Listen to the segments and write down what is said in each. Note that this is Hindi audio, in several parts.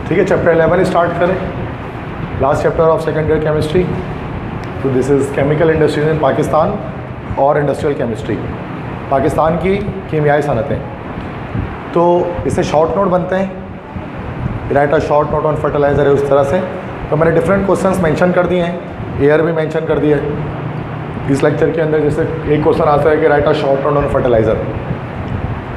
ठीक है, चैप्टर 11 स्टार्ट करें, last chapter of second year chemistry. तो this is chemical industries in Pakistan और इंडस्ट्रियल केमिस्ट्री, पाकिस्तान की कीमियाई सनतें। तो इससे शॉर्ट नोट बनते हैं, right a short note on fertiliser है उस तरह से। तो मैंने डिफरेंट क्वेश्चंस मेंशन कर दिए हैं, एयर भी मेंशन कर दिया है इस लेक्चर के अंदर। जैसे एक क्वेश्चन आता है कि right a short note on fertiliser.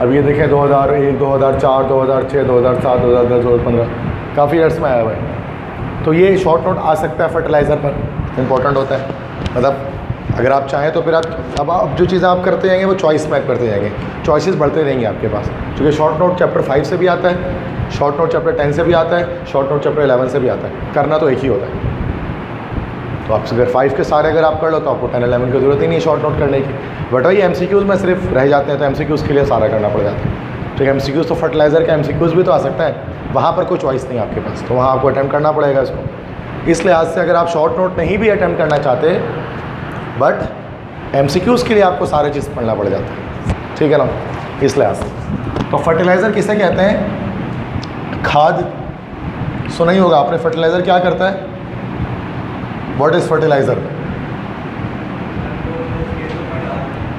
अब ये देखें 2001, 2004, 2006, 2007, 2010, 2015 काफ़ी ईयर्स में आया हुआ है। तो ये शॉर्ट नोट आ सकता है फर्टिलाइज़र पर, इंपॉर्टेंट होता है। मतलब अगर आप चाहें तो फिर आप जो चीज़ें आप करते जाएंगे वो चॉइस में करते जाएंगे, चॉइसेस बढ़ते रहेंगे आपके पास। क्योंकि शॉर्ट नोट चैप्टर 5 से भी आता है, शॉर्ट नोट चैप्टर 10 से भी आता है, शॉर्ट नोट चैप्टर 11 से भी आता है। करना तो एक ही होता है। तो आप अगर 5 के सारे अगर आप कर लो तो आपको 10, 11 की ज़रूरत ही नहीं है शॉर्ट नोट करने की। बट वही MCQs में सिर्फ रह जाते हैं, तो MCQs के लिए सारा करना पड़ जाता है। तो MCQs तो फर्टिलाइज़र का MCQs भी तो आ सकता है, वहाँ पर कोई चॉइस नहीं आपके पास, तो वहाँ आपको अटैम्प्ट करना पड़ेगा इसको। इस लिहाज से अगर आप शॉर्ट नोट नहीं भी अटैम्प्ट करना चाहते, बट MCQs के लिए आपको सारे चीज़ पढ़ना पड़ जाता है, ठीक है ना। इस लिहाज से तो फर्टिलाइज़र किसे कहते हैं? खाद। सुना ही होगा आपने, फर्टिलाइज़र क्या करता है? What is fertiliser?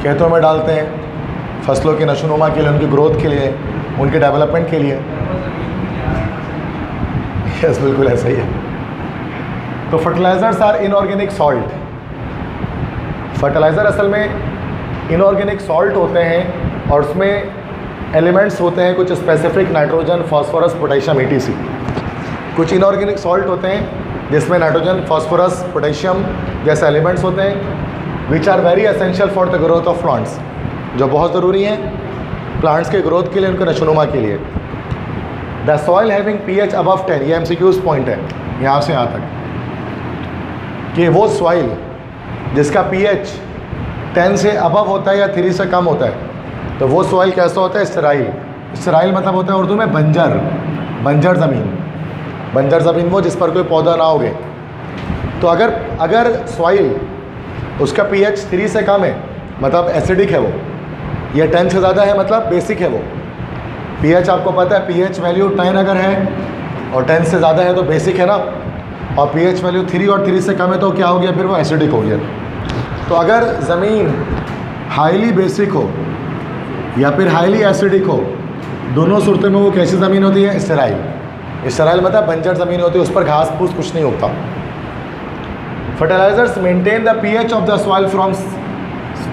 खेतों में डालते हैं फसलों की नशोनुमा के लिए, उनकी ग्रोथ के लिए, उनके डेवलपमेंट के लिए। यस, बिल्कुल ऐसा ही है। तो fertilizers are inorganic salt. Fertilizer असल में इनऑर्गेनिक सॉल्ट होते हैं और उसमें एलिमेंट्स होते हैं कुछ specific, nitrogen, phosphorus, potassium, ETC। कुछ इनऑर्गेनिक सॉल्ट होते हैं जिसमें नाइट्रोजन, फास्फोरस, पोटेशियम जैसे एलिमेंट्स होते हैं, which are very essential for the growth of plants, जो बहुत ज़रूरी हैं प्लांट्स के ग्रोथ के लिए, उनके नशोनुमा के लिए। The soil having pH above 10, ये MCQs पॉइंट है यहाँ से यहाँ तक, कि वो सॉइल जिसका pH 10 से अबव होता है या 3 से कम होता है, तो वो सॉइल कैसा होता है? स्टेराइल। स्टेराइल मतलब होता है उर्दू में बंजर, बंजर ज़मीन। बंजर ज़मीन वो जिस पर कोई पौधा ना उगे। तो अगर सॉइल उसका pH 3 से कम है मतलब एसिडिक है वो, या 10 से ज़्यादा है मतलब बेसिक है वो। pH आपको पता है, pH वैल्यू 10 अगर है और 10 से ज़्यादा है तो बेसिक है ना, और pH वैल्यू 3 और 3 से कम है तो क्या हो गया? फिर वो एसिडिक हो गया। तो अगर ज़मीन हाईली बेसिक हो या फिर हाईली एसिडिक हो, दोनों सूरतों में वो कैसी ज़मीन होती है? स्टेराइल। स्टेराइल मतलब बंजर ज़मीन होती है, उस पर घास फूस कुछ नहीं उगता। Fertilizers maintain the pH of the soil from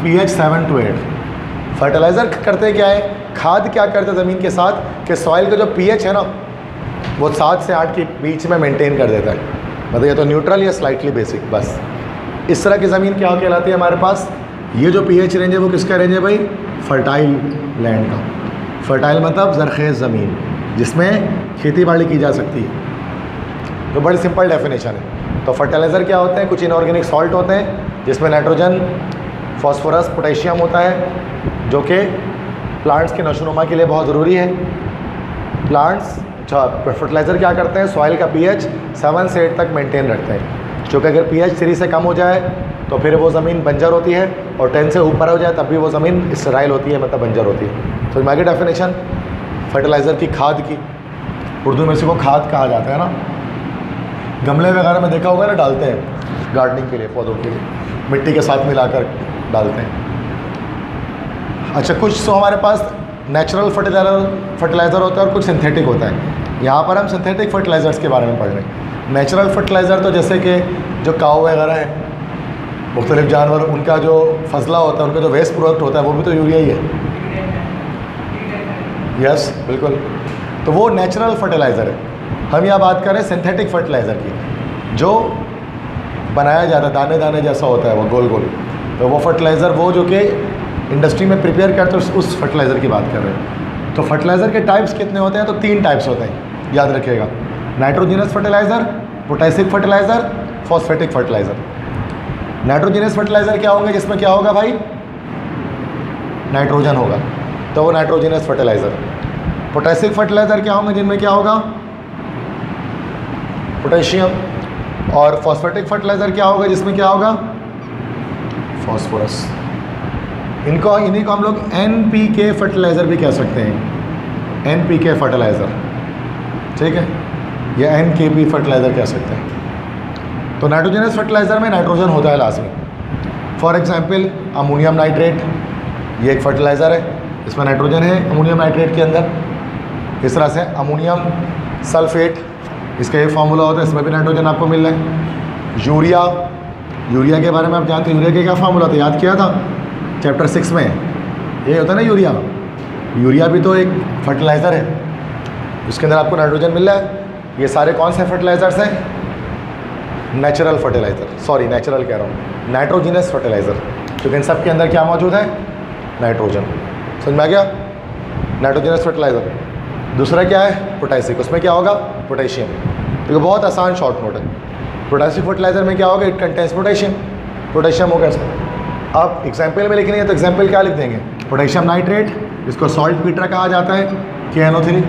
pH 7 to 8। Fertilizer करते क्या है? खाद क्या करते हैं ज़मीन के साथ कि सॉइल का जो pH है ना वो 7 से 8 के बीच में मेंटेन कर देता है, मतलब या तो न्यूट्रल या स्लाइटली बेसिक, बस। इस तरह की ज़मीन क्या कहलाती है हमारे पास? ये जो pH रेंज है वो किसका रेंज है भाई? फर्टाइल लैंड का। फर्टाइल मतलब ज़रख़ेज़ ज़मीन जिसमें खेती बाड़ी की जा सकती है। तो बड़ी सिंपल डेफिनेशन है। तो फर्टिलाइज़र क्या होते हैं? कुछ इनऑर्गेनिक सॉल्ट होते हैं जिसमें नाइट्रोजन, फास्फोरस, पोटेशियम होता है, जो कि प्लांट्स के नशोनुमा के लिए बहुत ज़रूरी है। फर्टिलाइज़र क्या करते हैं? सॉइल का pH 7 से 8 तक मेंटेन रखते हैं, क्योंकि अगर pH 3 से कम हो जाए तो फिर वो ज़मीन बंजर होती है, और 10 से ऊपर हो जाए तब भी वो ज़मीन स्टेराइल होती है, मतलब बंजर होती है। तो हमारी डेफिनेशन फर्टिलाइज़र की, खाद की, उर्दू में इसको खाद कहा जाता है ना। गमले वगैरह में देखा होगा ना, डालते हैं गार्डनिंग के लिए, पौधों के लिए मिट्टी के साथ मिलाकर डालते हैं। अच्छा, कुछ तो हमारे पास नेचुरल फर्टिलाइज़र होता है और कुछ सिंथेटिक होता है। यहाँ पर हम सिंथेटिक फर्टिलाइज़र्स के बारे में पढ़ रहे हैं। नेचुरल फर्टिलाइज़र तो जैसे कि जो काऊ वगैरह है, मुख्तलिफ जानवर, उनका जो फजला होता है, उनका जो वेस्ट प्रोडक्ट होता है, वो भी तो यूरिया ही है। यस, बिल्कुल। तो वो नेचुरल फर्टिलाइज़र है। हम यहाँ बात करें सिंथेटिक फर्टिलाइज़र की, जो बनाया जाता है, दाने दाने जैसा होता है वो, गोल गोल। तो वो फर्टिलाइज़र वो जो कि इंडस्ट्री में प्रिपेयर करते हैं, उस फर्टिलाइज़र की बात कर रहे हैं। तो फर्टिलाइज़र के टाइप्स कितने होते हैं? तो 3 टाइप्स होते हैं, याद रखिएगा। Nitrogenous fertiliser, potassium fertiliser, phosphatic fertiliser. Nitrogenous fertiliser क्या होंगे? जिसमें क्या होगा भाई? नाइट्रोजन होगा, तो वो नाइट्रोजिनस फर्टिलाइज़र। पोटेशियम फर्टिलाइज़र क्या होंगे? जिनमें क्या होगा? पोटेशियम। और फॉस्फेटिक फर्टिलाइज़र क्या होगा? जिसमें क्या होगा? फॉस्फोरस। इन्हीं को हम लोग NPK फर्टिलाइज़र भी कह सकते हैं, NPK फर्टिलाइज़र, ठीक है। या NKP फर्टिलाइज़र कह सकते हैं। तो नाइट्रोजनस फर्टिलाइज़र में नाइट्रोजन होता है लाजमी। फॉर एग्जांपल अमोनियम नाइट्रेट, ये एक फर्टिलाइज़र है, इसमें नाइट्रोजन है अमोनियम नाइट्रेट के अंदर। इस तरह से अमोनियम सल्फेट, इसका एक फार्मूला होता है, इसमें भी नाइट्रोजन आपको मिल रहा है। यूरिया, यूरिया के बारे में आप जानते हैं, यूरिया का क्या फार्मूला था, याद किया था चैप्टर 6 में, ये होता है ना यूरिया। यूरिया भी तो एक फर्टिलाइज़र है, उसके अंदर आपको नाइट्रोजन मिल रहा है। ये सारे कौन से फर्टिलाइज़र्स हैं? नेचुरल फर्टिलाइज़र, सॉरी नेचुरल कह रहा हूँ, नाइट्रोजिनस फर्टिलाइज़र, क्योंकि इन सब के अंदर क्या मौजूद है? नाइट्रोजन। समझ में आ गया? Nitrogenous fertiliser. दूसरा क्या है? पोटेशिक, उसमें क्या होगा? पोटेशियम। तो ये बहुत आसान शॉर्ट नोट है। पोटेशिक फर्टिलाइज़र में क्या होगा? इट कंटेन्स पोटेशियम, पोटेशियम होगा इसमें। अब एग्जाम्पल में लिखनी है तो एग्जाम्पल क्या लिख देंगे? पोटेशियम नाइट्रेट, जिसको सॉल्ट पीटर कहा जाता है, KNO3,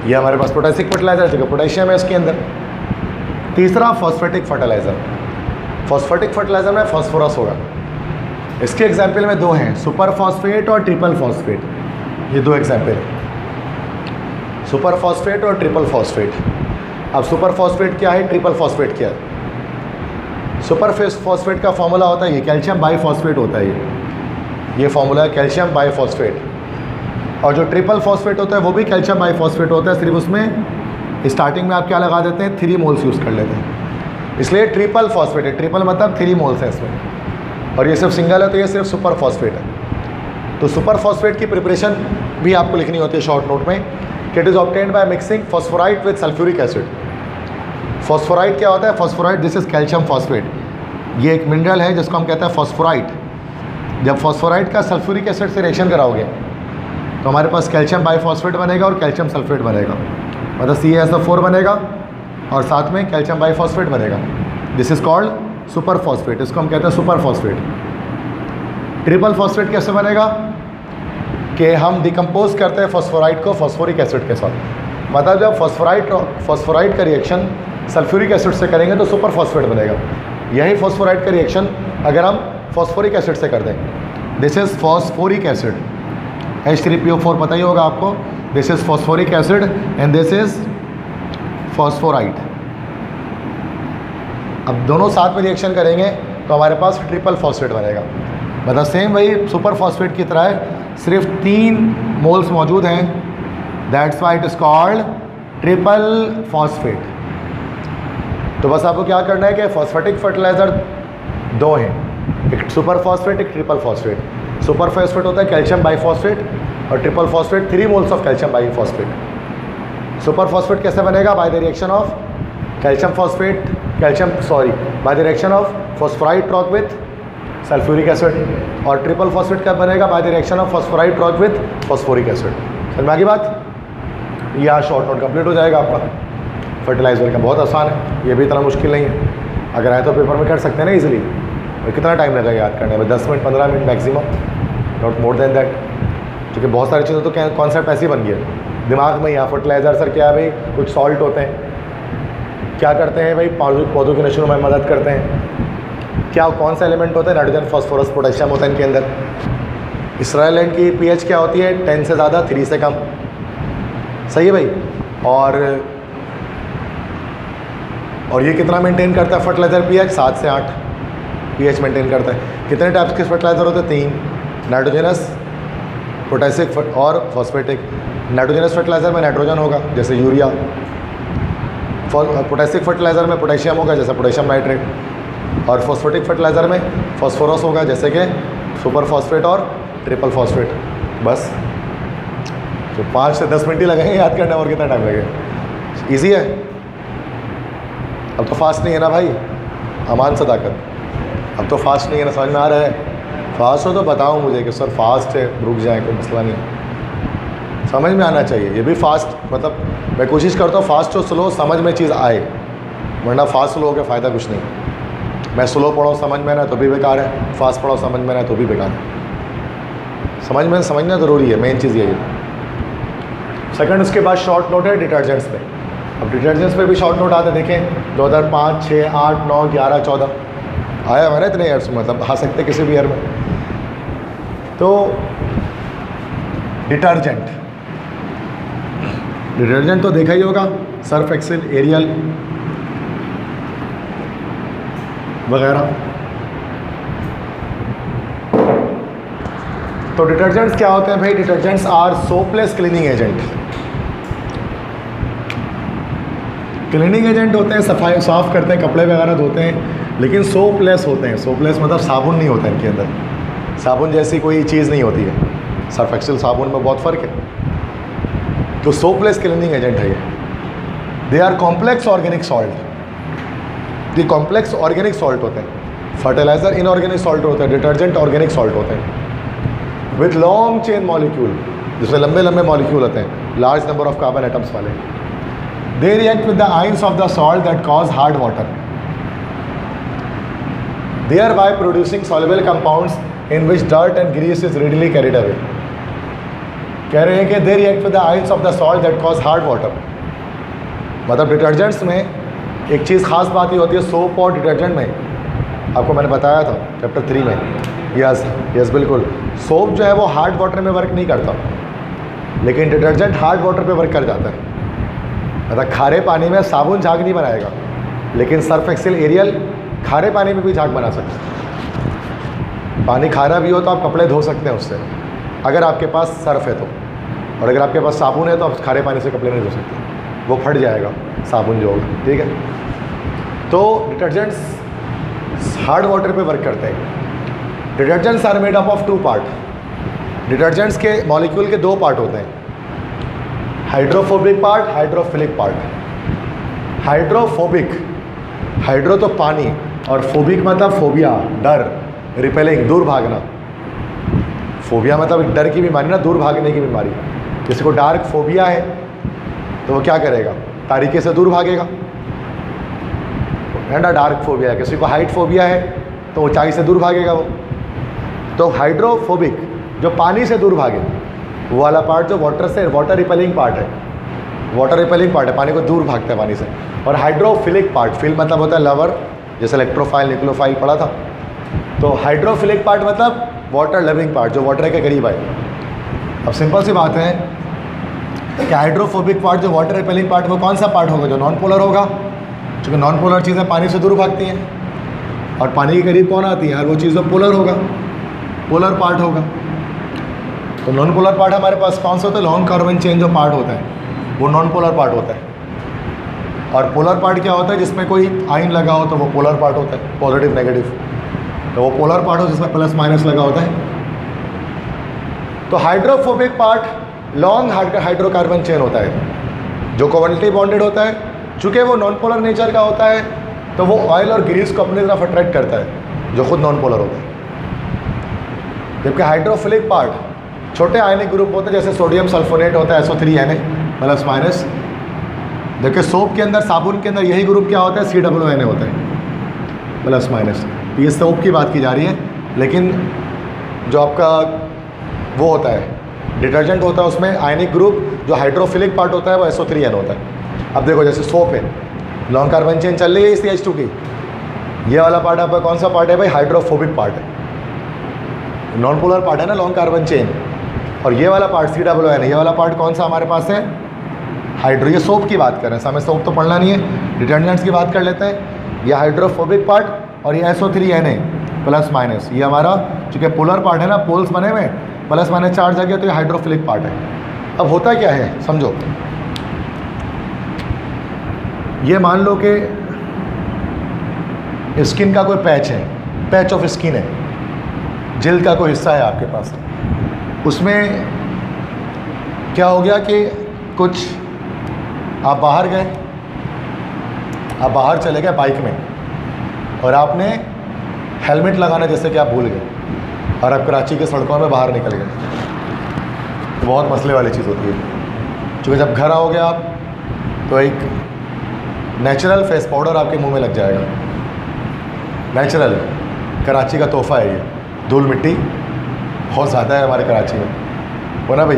ये हमारे पास पोटेशिक फर्टिलाइज़र है, पोटेशियम है इसके अंदर। तीसरा फॉस्फेटिक फर्टिलाइज़र, फॉस्फेटिक फर्टिलाइज़र में फॉस्फोरस होगा। इसके एग्जाम्पल में दो हैं, सुपर फॉस्फेट और ट्रिपल फॉस्फेट, ये दो एग्जाम्पल हैं, सुपर फॉस्फेट और ट्रिपल फॉस्फेट। अब सुपर फॉस्फेट क्या है, ट्रिपल फॉस्फेट क्या है? सुपर फॉस्फेट का फॉर्मूला होता है ये कैल्शियम बाईफॉस्फेट होता है, ये फॉर्मूला है कैल्शियम बाईफॉस्फेट। और जो ट्रिपल फॉस्फेट होता है वो भी कैल्शियम बाईफॉस्फेट होता है, सिर्फ उसमें स्टार्टिंग में आप क्या लगा देते हैं? 3 मोल्स यूज़ कर लेते हैं, इसलिए ट्रिपल फॉस्फेट है। ट्रिपल मतलब 3 मोल्स है इसमें, और ये सिर्फ सिंगल है तो ये सिर्फ सुपर फॉस्फेट है। तो सुपर फॉस्फेट की प्रिपरेशन भी आपको लिखनी होती है शॉर्ट नोट में, कि it is obtained by mixing phosphorite with sulphuric acid. Phosphorite क्या होता है? Phosphorite, this is calcium phosphate, ये एक मिनरल है जिसको हम कहते हैं फॉस्फोराइट। जब फॉस्फोराइट का सल्फ्यूरिक एसिड से रिएक्शन कराओगे तो हमारे पास कैल्शियम बाईफॉस्फेट बनेगा और कैल्शियम सल्फेट बनेगा, मतलब CaSO4 बनेगा और साथ में कैल्शियम बाईफॉस्फेट बनेगा। This is called super phosphate, इसको हम कहते हैं सुपर फॉस्फेट। ट्रिपल फॉस्फेट कैसे बनेगा? कि हम डिकम्पोज करते हैं फॉस्फोराइट को फॉस्फोरिक एसिड के साथ, मतलब जब फॉस्फोराइट का रिएक्शन सल्फ्यूरिक एसिड से करेंगे तो सुपर फॉस्फेट बनेगा। यही फॉस्फोराइट का रिएक्शन अगर हम फॉस्फोरिक एसिड से कर दें, this is phosphoric acid, H3PO4 पता ही होगा आपको, this is phosphoric acid and this is phosphorite. अब दोनों साथ में रिएक्शन करेंगे तो हमारे पास ट्रिपल फॉस्फेट बनेगा, मतलब सेम वही सुपर फॉस्फेट की तरह है, सिर्फ 3 मोल्स मौजूद हैं, that's why it is called triple phosphate. तो बस आपको क्या करना है कि फॉस्फेटिक फर्टिलाइज़र 2 हैं, एक सुपर फॉस्फेट, एक ट्रिपल फॉस्फेट। सुपर फॉस्फेट होता है कैल्शियम बाईफॉस्फेट और triple phosphate 3 moles of calcium biphosphate. Super phosphate कैसे बनेगा? By the reaction of calcium phosphate, by the reaction of phosphorite rock with sulphuric acid. और ट्रिपल फॉस्फेट कब बनेगा? By the reaction of phosphorite rock with phosphoric acid. समझ में आ गई बात? यह शॉर्ट नोट कंप्लीट हो जाएगा आपका फर्टिलाइज़र का, बहुत आसान है, ये भी इतना मुश्किल नहीं है। अगर आए तो पेपर में कर सकते हैं ना इजीली। और कितना टाइम लगेगा याद करने में? 10 minute 15 minute maximum, not more than that, क्योंकि बहुत सारी चीज़ें तो कॉन्सेप्ट ऐसे ही बन गया दिमाग में। यहाँ फर्टिलाइज़र सर क्या है भाई? कुछ सॉल्ट होते हैं, क्या करते हैं भाई? पौधों के नशो में मदद करते हैं। क्या कौन सा एलिमेंट होता है? नाइट्रोजन, फॉस्फोरस, पोटेशियम होता है इनके अंदर। इसराइल लैंड की pH क्या होती है? 10 से ज़्यादा, 3 से कम, सही है भाई। और ये कितना मेंटेन करता है फर्टिलाइज़र pH? 7 से 8 pH मेंटेन करता है। कितने टाइप्स के फर्टिलाइज़र होते हैं? 3, नाइट्रोजनस, पोटेशिक और फॉस्फेटिक। नाइट्रोजनस फर्टिलाइज़र में नाइट्रोजन होगा जैसे यूरिया, पोटेशिक फर्टिलाइज़र में पोटेशियम होगा जैसे पोटेशियम नाइट्रेट, और फॉस्फेटिक फर्टिलाइज़र में फॉस्फोरस होगा जैसे कि सुपर फॉस्फेट और ट्रिपल फॉस्फेट। बस तो 5 से 10 मिनट ही लगेंगे याद करने, और कितना टाइम लगेगा? ईजी है। अब तो फास्ट नहीं है ना भाई, अमान सदाकत, अब तो फास्ट नहीं है ना, समझ में आ रहा है? फास्ट हो तो बताओ मुझे कि सर फास्ट है, रुक जाए, कोई मसला नहीं, समझ में आना चाहिए। ये भी फास्ट, मतलब मैं कोशिश करता हूँ फास्ट हो स्लो समझ में चीज़ आए, वरना फास्ट स्लो का फ़ायदा कुछ नहीं। मैं स्लो पढ़ो समझ में ना तो भी बेकार है, फास्ट पढ़ो समझ में ना तो भी बेकार है। समझना ज़रूरी है, मेन चीज़ यही है। सेकंड, उसके बाद शॉर्ट नोट है डिटर्जेंट्स पे। अब डिटर्जेंट्स पे भी शॉर्ट नोट आते देखें, 2005, 6, 8, 9, 11, 14 आया हमारे इतने ईयर्स में, मतलब आ सकते किसी भी ईयर में। तो डिटर्जेंट तो देखा ही होगा, सर्फ एक्सेल, एरियल वगैरह। तो डिटर्जेंट्स क्या होते हैं भाई? Detergents are soapless cleaning agent. Cleaning agent होते हैं, सफाई साफ़ करते हैं, कपड़े वगैरह धोते हैं, लेकिन सोपलेस होते हैं। सोपलेस मतलब साबुन नहीं होता इनके अंदर, साबुन जैसी कोई चीज़ नहीं होती है। सर्फ एक्सेल साबुन में बहुत फ़र्क है। तो सोपलेस क्लीनिंग एजेंट है ये। They are complex organic salt. ये कॉम्प्लेक्स ऑर्गेनिक सॉल्ट होते हैं। फर्टिलाइज़र इनऑर्गेनिक सॉल्ट होते हैं, डिटर्जेंट ऑर्गेनिक सॉल्ट होते हैं विथ लॉन्ग चेन मॉलिक्यूल, जिसमें लंबे लंबे मॉलिक्यूल होते हैं, large number of carbon atoms वाले। They react with the ions of the salt that cause hard water, thereby producing soluble compounds in which dirt and grease is readily carried away. कह रहे हैं कि they react with the ions of the salt that cause hard water. मतलब डिटर्जेंट्स में एक चीज़ खास बात ये होती है, सोप और डिटर्जेंट में, आपको मैंने बताया था चैप्टर 3 में। यस बिल्कुल, सोप जो है वो हार्ड वाटर में वर्क नहीं करता, लेकिन डिटर्जेंट हार्ड वाटर पे वर्क कर जाता है। मतलब खारे पानी में साबुन झाग नहीं बनाएगा, लेकिन सर्फ एक्सेल, एरियल खारे पानी में भी झाग बना सकते हैं। पानी खारा भी हो तो आप कपड़े धो सकते हैं उससे, अगर आपके पास सर्फ है तो। और अगर आपके पास साबुन है तो आप खारे पानी से कपड़े नहीं धो सकते, वो फट जाएगा साबुन जो होगा, ठीक है। तो डिटर्जेंट्स हार्ड वाटर पे वर्क करते हैं। Detergents are made up of 2 part. Detergents के मॉलिक्यूल के 2 पार्ट होते हैं, hydrophobic part, hydrophilic part. Hydrophobic, hydro तो पानी, और फोबिक मतलब फोबिया, डर, रिपेलिंग, दूर भागना। फोबिया मतलब डर की बीमारी ना, दूर भागने की बीमारी। किसी को डार्क फोबिया है तो वो क्या करेगा? तारीके से दूर भागेगा, है ना, डार्क फोबिया है। किसी को हाइट फोबिया है तो ऊंचाई से दूर भागेगा वो। तो हाइड्रोफोबिक जो पानी से दूर भागे, वो वाला पार्ट जो वाटर रिपेलिंग पार्ट है, वाटर रिपेलिंग पार्ट है, पानी को दूर भागता है पानी से। और हाइड्रोफिलिक पार्ट, फिल मतलब होता है लवर, जैसे इलेक्ट्रोफाइल, निक्लोफाइल पढ़ा था। तो हाइड्रोफिलिक पार्ट मतलब वाटर लविंग पार्ट, जो वाटर के करीब आए। अब सिंपल सी बात है कि हाइड्रोफोबिक पार्ट जो वाटर रिपेलिंग पार्ट, वो कौन सा पार्ट होगा? जो नॉन पोलर होगा, क्योंकि नॉन पोलर चीज़ें पानी से दूर भागती हैं, और पानी के करीब कौन आती है? हर वो चीज़ जो पोलर होगा, पोलर पार्ट होगा। तो नॉन पोलर पार्ट हमारे पास कौन सा होता है? लॉन्ग कार्बन चेन जो पार्ट होता है वो नॉन पोलर पार्ट होता है। और पोलर पार्ट क्या होता है? जिसमें कोई आयन लगा हो तो वो पोलर पार्ट होता है, पॉजिटिव नेगेटिव। तो वो पोलर पार्ट हो जिसमें प्लस माइनस लगा होता है। तो hydrophobic part long hydrocarbon chain होता है, जो कोवेलेंटली बॉन्डेड होता है। चूँकि वो नॉन पोलर नेचर का होता है तो वो ऑयल और ग्रीस को अपनी तरफ अट्रैक्ट करता है, जो खुद नॉन पोलर होता है। जबकि हाइड्रोफिलिक पार्ट छोटे आयनिक ग्रुप होते हैं, जैसे सोडियम सल्फोनेट होता है, SO3Na प्लस माइनस। देखिए सोप के अंदर, साबुन के अंदर यही ग्रुप क्या होता है? COONA होता है, प्लस माइनस। तो ये सोप की बात की जा रही है, लेकिन जो आपका वो होता है डिटर्जेंट होता है, उसमें आयनिक ग्रुप जो हाइड्रोफिलिक पार्ट होता है वो SO3N होता है। अब देखो जैसे सोप है, लॉन्ग कार्बन चेन चल रही है CH2 की, ये वाला पार्ट आपका कौन सा पार्ट है भाई? हाइड्रोफोबिक पार्ट है, नॉन पोलर पार्ट है ना, लॉन्ग कार्बन चेन। और ये वाला पार्ट COON, ये वाला पार्ट कौन सा हमारे पास है? हाइड्रो। ये सोप की बात कर रहे हैं, हमें सोप तो पढ़ना नहीं है, डिटर्जेंट्स की बात कर लेते हैं। ये हाइड्रोफोबिक पार्ट और ये SO3Na प्लस माइनस, ये हमारा चूँकि पोलर पार्ट है ना, पोल्स बने हुए प्लस माइनस चार्ज आ गया, तो ये हाइड्रोफिलिक पार्ट है। अब होता क्या है समझो, ये मान लो कि स्किन का कोई पैच है, पैच ऑफ स्किन है, जिल्द का कोई हिस्सा है आपके पास, उसमें क्या हो गया कि कुछ आप बाहर गए, आप बाहर चले गए बाइक में, और आपने हेलमेट लगाना जैसे कि आप भूल गए, और आप कराची के सड़कों में बाहर निकल गए, तो बहुत मसले वाली चीज़ होती है। क्योंकि जब घर आओगे आप तो एक नेचुरल फेस पाउडर आपके मुंह में लग जाएगा, नेचुरल, कराची का तोहफ़ा है ये। धूल मिट्टी बहुत ज़्यादा है हमारे कराची में, वो ना भाई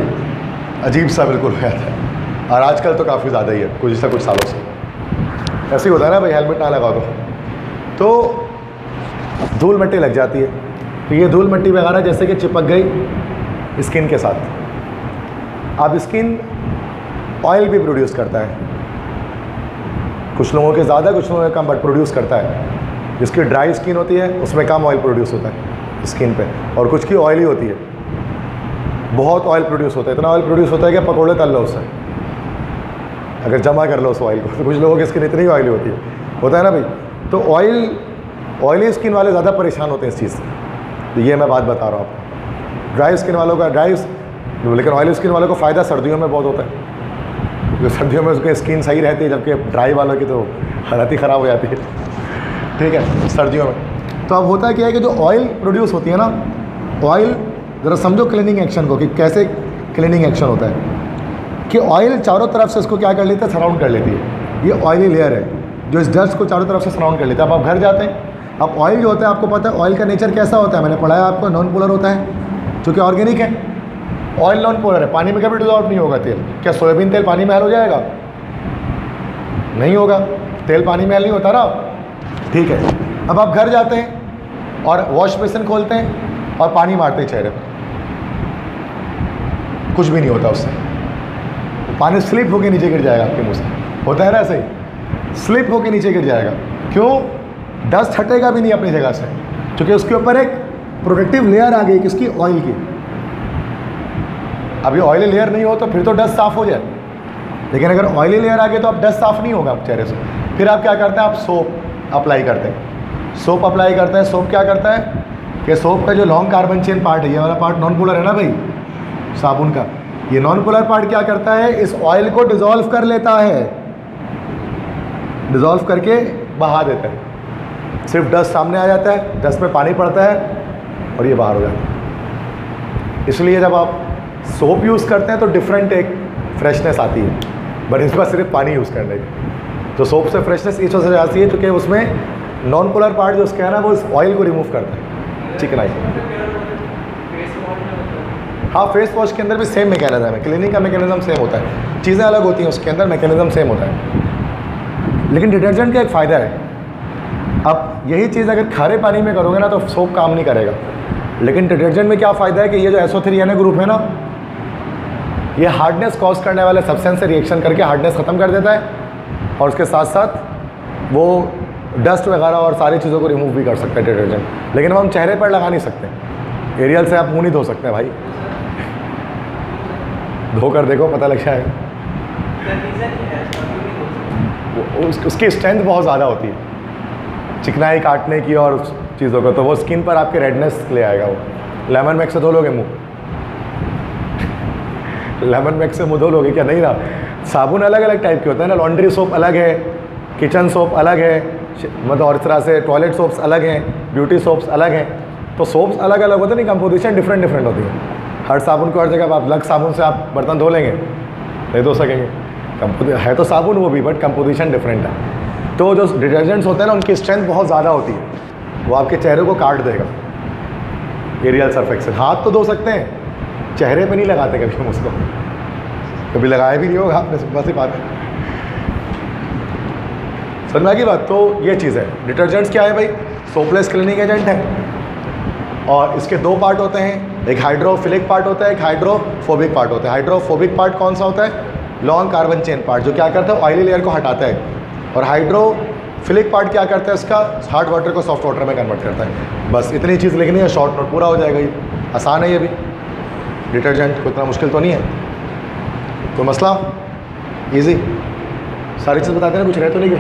अजीब सा बिल्कुल हो जाता है, और आजकल तो काफ़ी ज़्यादा ही है, कुछ सालों से ऐसे ही होता है ना भाई, हेलमेट ना लगा तो धूल मिट्टी लग जाती है। तो ये धूल मिट्टी वगैरह जैसे कि चिपक गई स्किन के साथ। अब स्किन ऑयल भी प्रोड्यूस करता है, कुछ लोगों के ज़्यादा, कुछ लोगों के कम, बट प्रोड्यूस करता है। जिसकी ड्राई स्किन होती है उसमें कम ऑयल प्रोड्यूस होता है स्किन पे, और कुछ की ऑयली होती है, बहुत ऑयल प्रोड्यूस होता है। इतना ऑयल प्रोड्यूस होता है कि पकौड़े तल लो उससे, अगर जमा कर लो उस ऑयल को। तो कुछ लोगों की स्किन इतनी ऑयली होती है, होता है ना भाई। तो ऑयली स्किन वाले ज़्यादा परेशान होते हैं इस चीज़ से। तो ये मैं बात बता रहा हूँ आपको। ड्राई स्किन वालों का लेकिन ऑयली स्किन वालों को फ़ायदा सर्दियों में बहुत होता है, क्योंकि सर्दियों में उसकी स्किन सही रहती है, जबकि ड्राई वालों की तो हालत ही ख़राब हो जाती है, ठीक है, सर्दियों में। तो अब होता क्या है कि जो ऑयल प्रोड्यूस होती है ना, ऑयल ज़रा समझो क्लीनिंग एक्शन को, कि कैसे क्लीनिंग एक्शन होता है। कि ऑयल चारों तरफ से इसको क्या कर लेता है, सराउंड कर लेती है। ये ऑयली लेयर है जो इस डस्ट को चारों तरफ से सराउंड कर लेता है। अब आप घर जाते हैं, अब ऑयल जो होता है, आपको पता है ऑयल का नेचर कैसा होता है, मैंने पढ़ाया आपको, नॉन पोलर होता है, जो कि ऑर्गेनिक है। ऑयल नॉन पोलर है, पानी में कभी डिजॉल्व नहीं होगा तेल। क्या सोयाबीन तेल पानी में हल हो जाएगा? नहीं होगा, तेल पानी में हल नहीं होता ना, ठीक है। अब आप घर जाते हैं और वॉश बेसिन खोलते हैं और पानी मारते हैं चेहरे पर, कुछ भी नहीं होता उससे, पानी स्लिप होकर नीचे गिर जाएगा आपके मुंह से, होता है ना ऐसे ही, स्लिप होकर नीचे गिर जाएगा। क्यों? डस्ट हटेगा भी नहीं अपनी जगह से, क्योंकि उसके ऊपर एक प्रोटेक्टिव लेयर आ गई किसकी, ऑयल की। अभी ऑयली लेयर नहीं हो तो फिर तो डस्ट साफ़ हो जाए, लेकिन अगर ऑयली लेयर आ गई तो अब डस्ट साफ़ नहीं होगा चेहरे से। फिर आप क्या करते हैं, आप सोप अप्लाई करते हैं। सोप अप्लाई करते हैं, सोप क्या करता है कि सोप का जो लॉन्ग कार्बन चेन पार्ट है, ये वाला पार्ट नॉन पोलर है ना भाई साबुन का, ये नॉन पोलर पार्ट क्या करता है, इस ऑयल को डिजॉल्व कर लेता है, डिजॉल्व करके बहा देता है। सिर्फ डस्ट सामने आ जाता है, डस्ट में पानी पड़ता है और ये बाहर हो जाता है। इसलिए जब आप सोप यूज़ करते हैं तो डिफरेंट एक फ्रेशनेस आती है, बट इसमें सिर्फ पानी यूज़ करने की। तो सोप से फ्रेशनेस इस वजह से आती है क्योंकि उसमें नॉन पोलर पार्ट जो उसका है ना, वो इस ऑयल को रिमूव करता है, चिकनाई। हाँ, फेस वॉश के अंदर भी सेम मैकेनिज्म है, क्लीनिंग का मैकेनिज्म सेम होता है, चीज़ें अलग होती हैं, उसके अंदर मैकेनिज्म सेम होता है। लेकिन डिटर्जेंट का एक फ़ायदा है, अब यही चीज़ अगर खारे पानी में करोगे ना तो सोप काम नहीं करेगा, लेकिन डिटर्जेंट में क्या फ़ायदा है कि ये जो SO3 ग्रुप है ना, ये हार्डनेस कॉज करने वाले सब्सटेंस से रिएक्शन करके हार्डनेस ख़त्म कर देता है, और उसके साथ साथ वो डस्ट वगैरह और सारी चीज़ों को रिमूव भी कर सकता है डिटर्जेंट। लेकिन हम चेहरे पर लगा नहीं सकते, एरियल से आप मुँह नहीं धो सकते भाई, धो कर देखो पता लग जाएगा। उसकी स्ट्रेंथ बहुत ज़्यादा होती है चिकनाई काटने की और उस चीज़ों का, तो वो स्किन पर आपके रेडनेस ले आएगा। वो लेमन मैक्स से धो लोगे मुँह, लेमन मैक्स से मुँह धो लोगे क्या? नहीं ना। साबुन अलग अलग टाइप के होते हैं ना, लॉन्ड्री सोप अलग है, किचन सोप अलग है, मतलब और इस तरह से टॉयलेट सोप्स अलग हैं, ब्यूटी सोप्स अलग हैं। तो सोप्स अलग अलग होते हैं, नहीं, कंपोजिशन डिफरेंट डिफरेंट होती है। हर साबुन को हर जगह आप अलग साबुन से आप बर्तन धो लेंगे, नहीं धो सकेंगे। है तो साबुन वो भी, बट कंपोजिशन डिफरेंट है। तो जो डिटर्जेंट्स होते हैं ना, उनकी स्ट्रेंथ बहुत ज़्यादा होती है, वो आपके चेहरे को काट देगा एरियल सर्फ एक्सेल। हाथ तो धो सकते हैं, चेहरे पे नहीं लगाते कभी हम उसको, कभी लगाया भी नहीं होगा आपने, सिंपल सी बात है। समझ में आ गई बात? तो ये चीज़ है। डिटर्जेंट्स क्या है भाई? सोपलेस क्लीनिंग एजेंट है, और इसके दो पार्ट होते हैं, एक हाइड्रोफिलिक पार्ट होता है, एक हाइड्रोफोबिक पार्ट होता है। हाइड्रोफोबिक पार्ट कौन सा होता है? लॉन्ग कार्बन चेन पार्ट, जो क्या करता है, ऑयली लेयर को हटाता है। और हाइड्रोफिलिक पार्ट क्या करता है, इसका हार्ड वाटर को सॉफ्ट वाटर में कन्वर्ट करता है। बस इतनी चीज़ लिखनी है, शॉर्ट नोट पूरा हो जाएगा। ये आसान है, ये भी डिटर्जेंट को इतना मुश्किल तो नहीं है, तो मसला ईजी, सारी चीज़ बताते हैं, कुछ रह तो नहीं गए,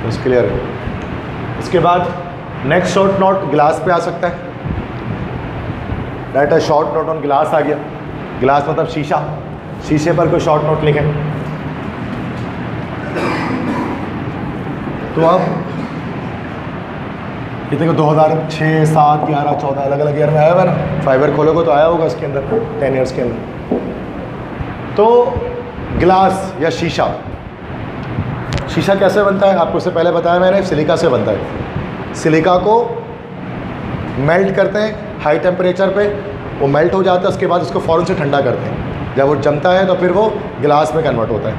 तो इसके क्लियर है। इसके बाद नेक्स्ट शॉर्ट नोट गिलास पे आ सकता है। राइट है, शॉर्ट नोट ऑन गिलास आ गया। गिलास मतलब शीशा, शीशे पर कोई शॉर्ट नोट लिखें तो आप ये देखो 2006, 7, 11, 14 अलग अलग ईयर में आया हुआ ना। फाइबर खोलोगे तो आया होगा उसके अंदर 10 ईयर्स के अंदर। तो गिलास या शीशा, शीशा कैसे बनता है आपको इससे पहले बताया मैंने, सिलिका से बनता है। सिलिका को मेल्ट करते हैं हाई टेम्परेचर पे, वो मेल्ट हो जाता है, उसके बाद उसको फ़ौरन से ठंडा करते हैं। जब वो जमता है तो फिर वो गिलास में कन्वर्ट होता है।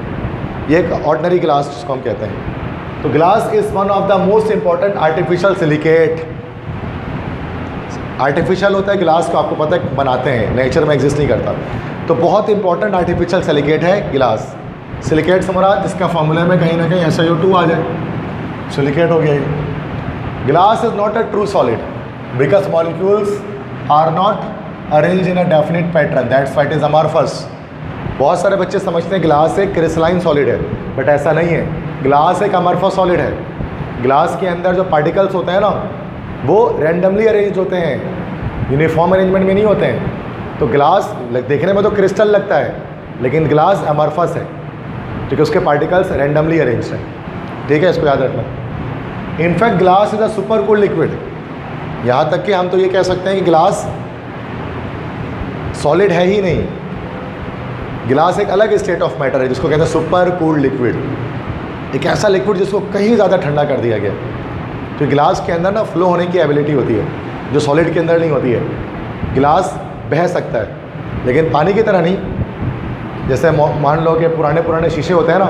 ये एक ऑर्डिनरी गिलास जिसको हम कहते हैं। तो glass is one of the most important artificial silicate. Artificial होता है गिलास को, आपको पता है बनाते हैं, नेचर में एग्जिस्ट नहीं करता। तो बहुत इंपॉर्टेंट आर्टिफिशियल सिलिकेट है गिलास। सिलिकेट समराज, जिसका फॉर्मूला में कहीं ना कहीं SiO2 आ जाए, सिलिकेट हो गया ये। Glass is not a true solid because molecules are not arrange in a definite pattern, that's why it is amorphous. बहुत सारे बच्चे समझते हैं ग्लास एक क्रिस्टलाइन सॉलिड है, बट ऐसा नहीं है। ग्लास एक अमॉर्फस सॉलिड है। ग्लास के अंदर जो पार्टिकल्स होते हैं ना, वो रैंडमली अरेंज होते हैं, यूनिफॉर्म अरेंजमेंट में नहीं होते हैं। तो ग्लास देखने में तो क्रिस्टल लगता है, लेकिन ग्लास अमॉर्फस है क्योंकि उसके पार्टिकल्स रैंडमली अरेंज हैं। ठीक है, इसको याद रखना। In fact glass is a super cooled liquid. यहाँ तक कि हम तो ये कह सकते हैं कि ग्लास सॉलिड है ही नहीं, ग्लास एक अलग स्टेट ऑफ मैटर है जिसको कहते हैं सुपर कूल्ड लिक्विड। एक ऐसा लिक्विड जिसको कहीं ज़्यादा ठंडा कर दिया गया। तो ग्लास के अंदर ना फ्लो होने की एबिलिटी होती है जो सॉलिड के अंदर नहीं होती है। ग्लास बह सकता है, लेकिन पानी की तरह नहीं। जैसे मान लो कि पुराने शीशे होते हैं ना,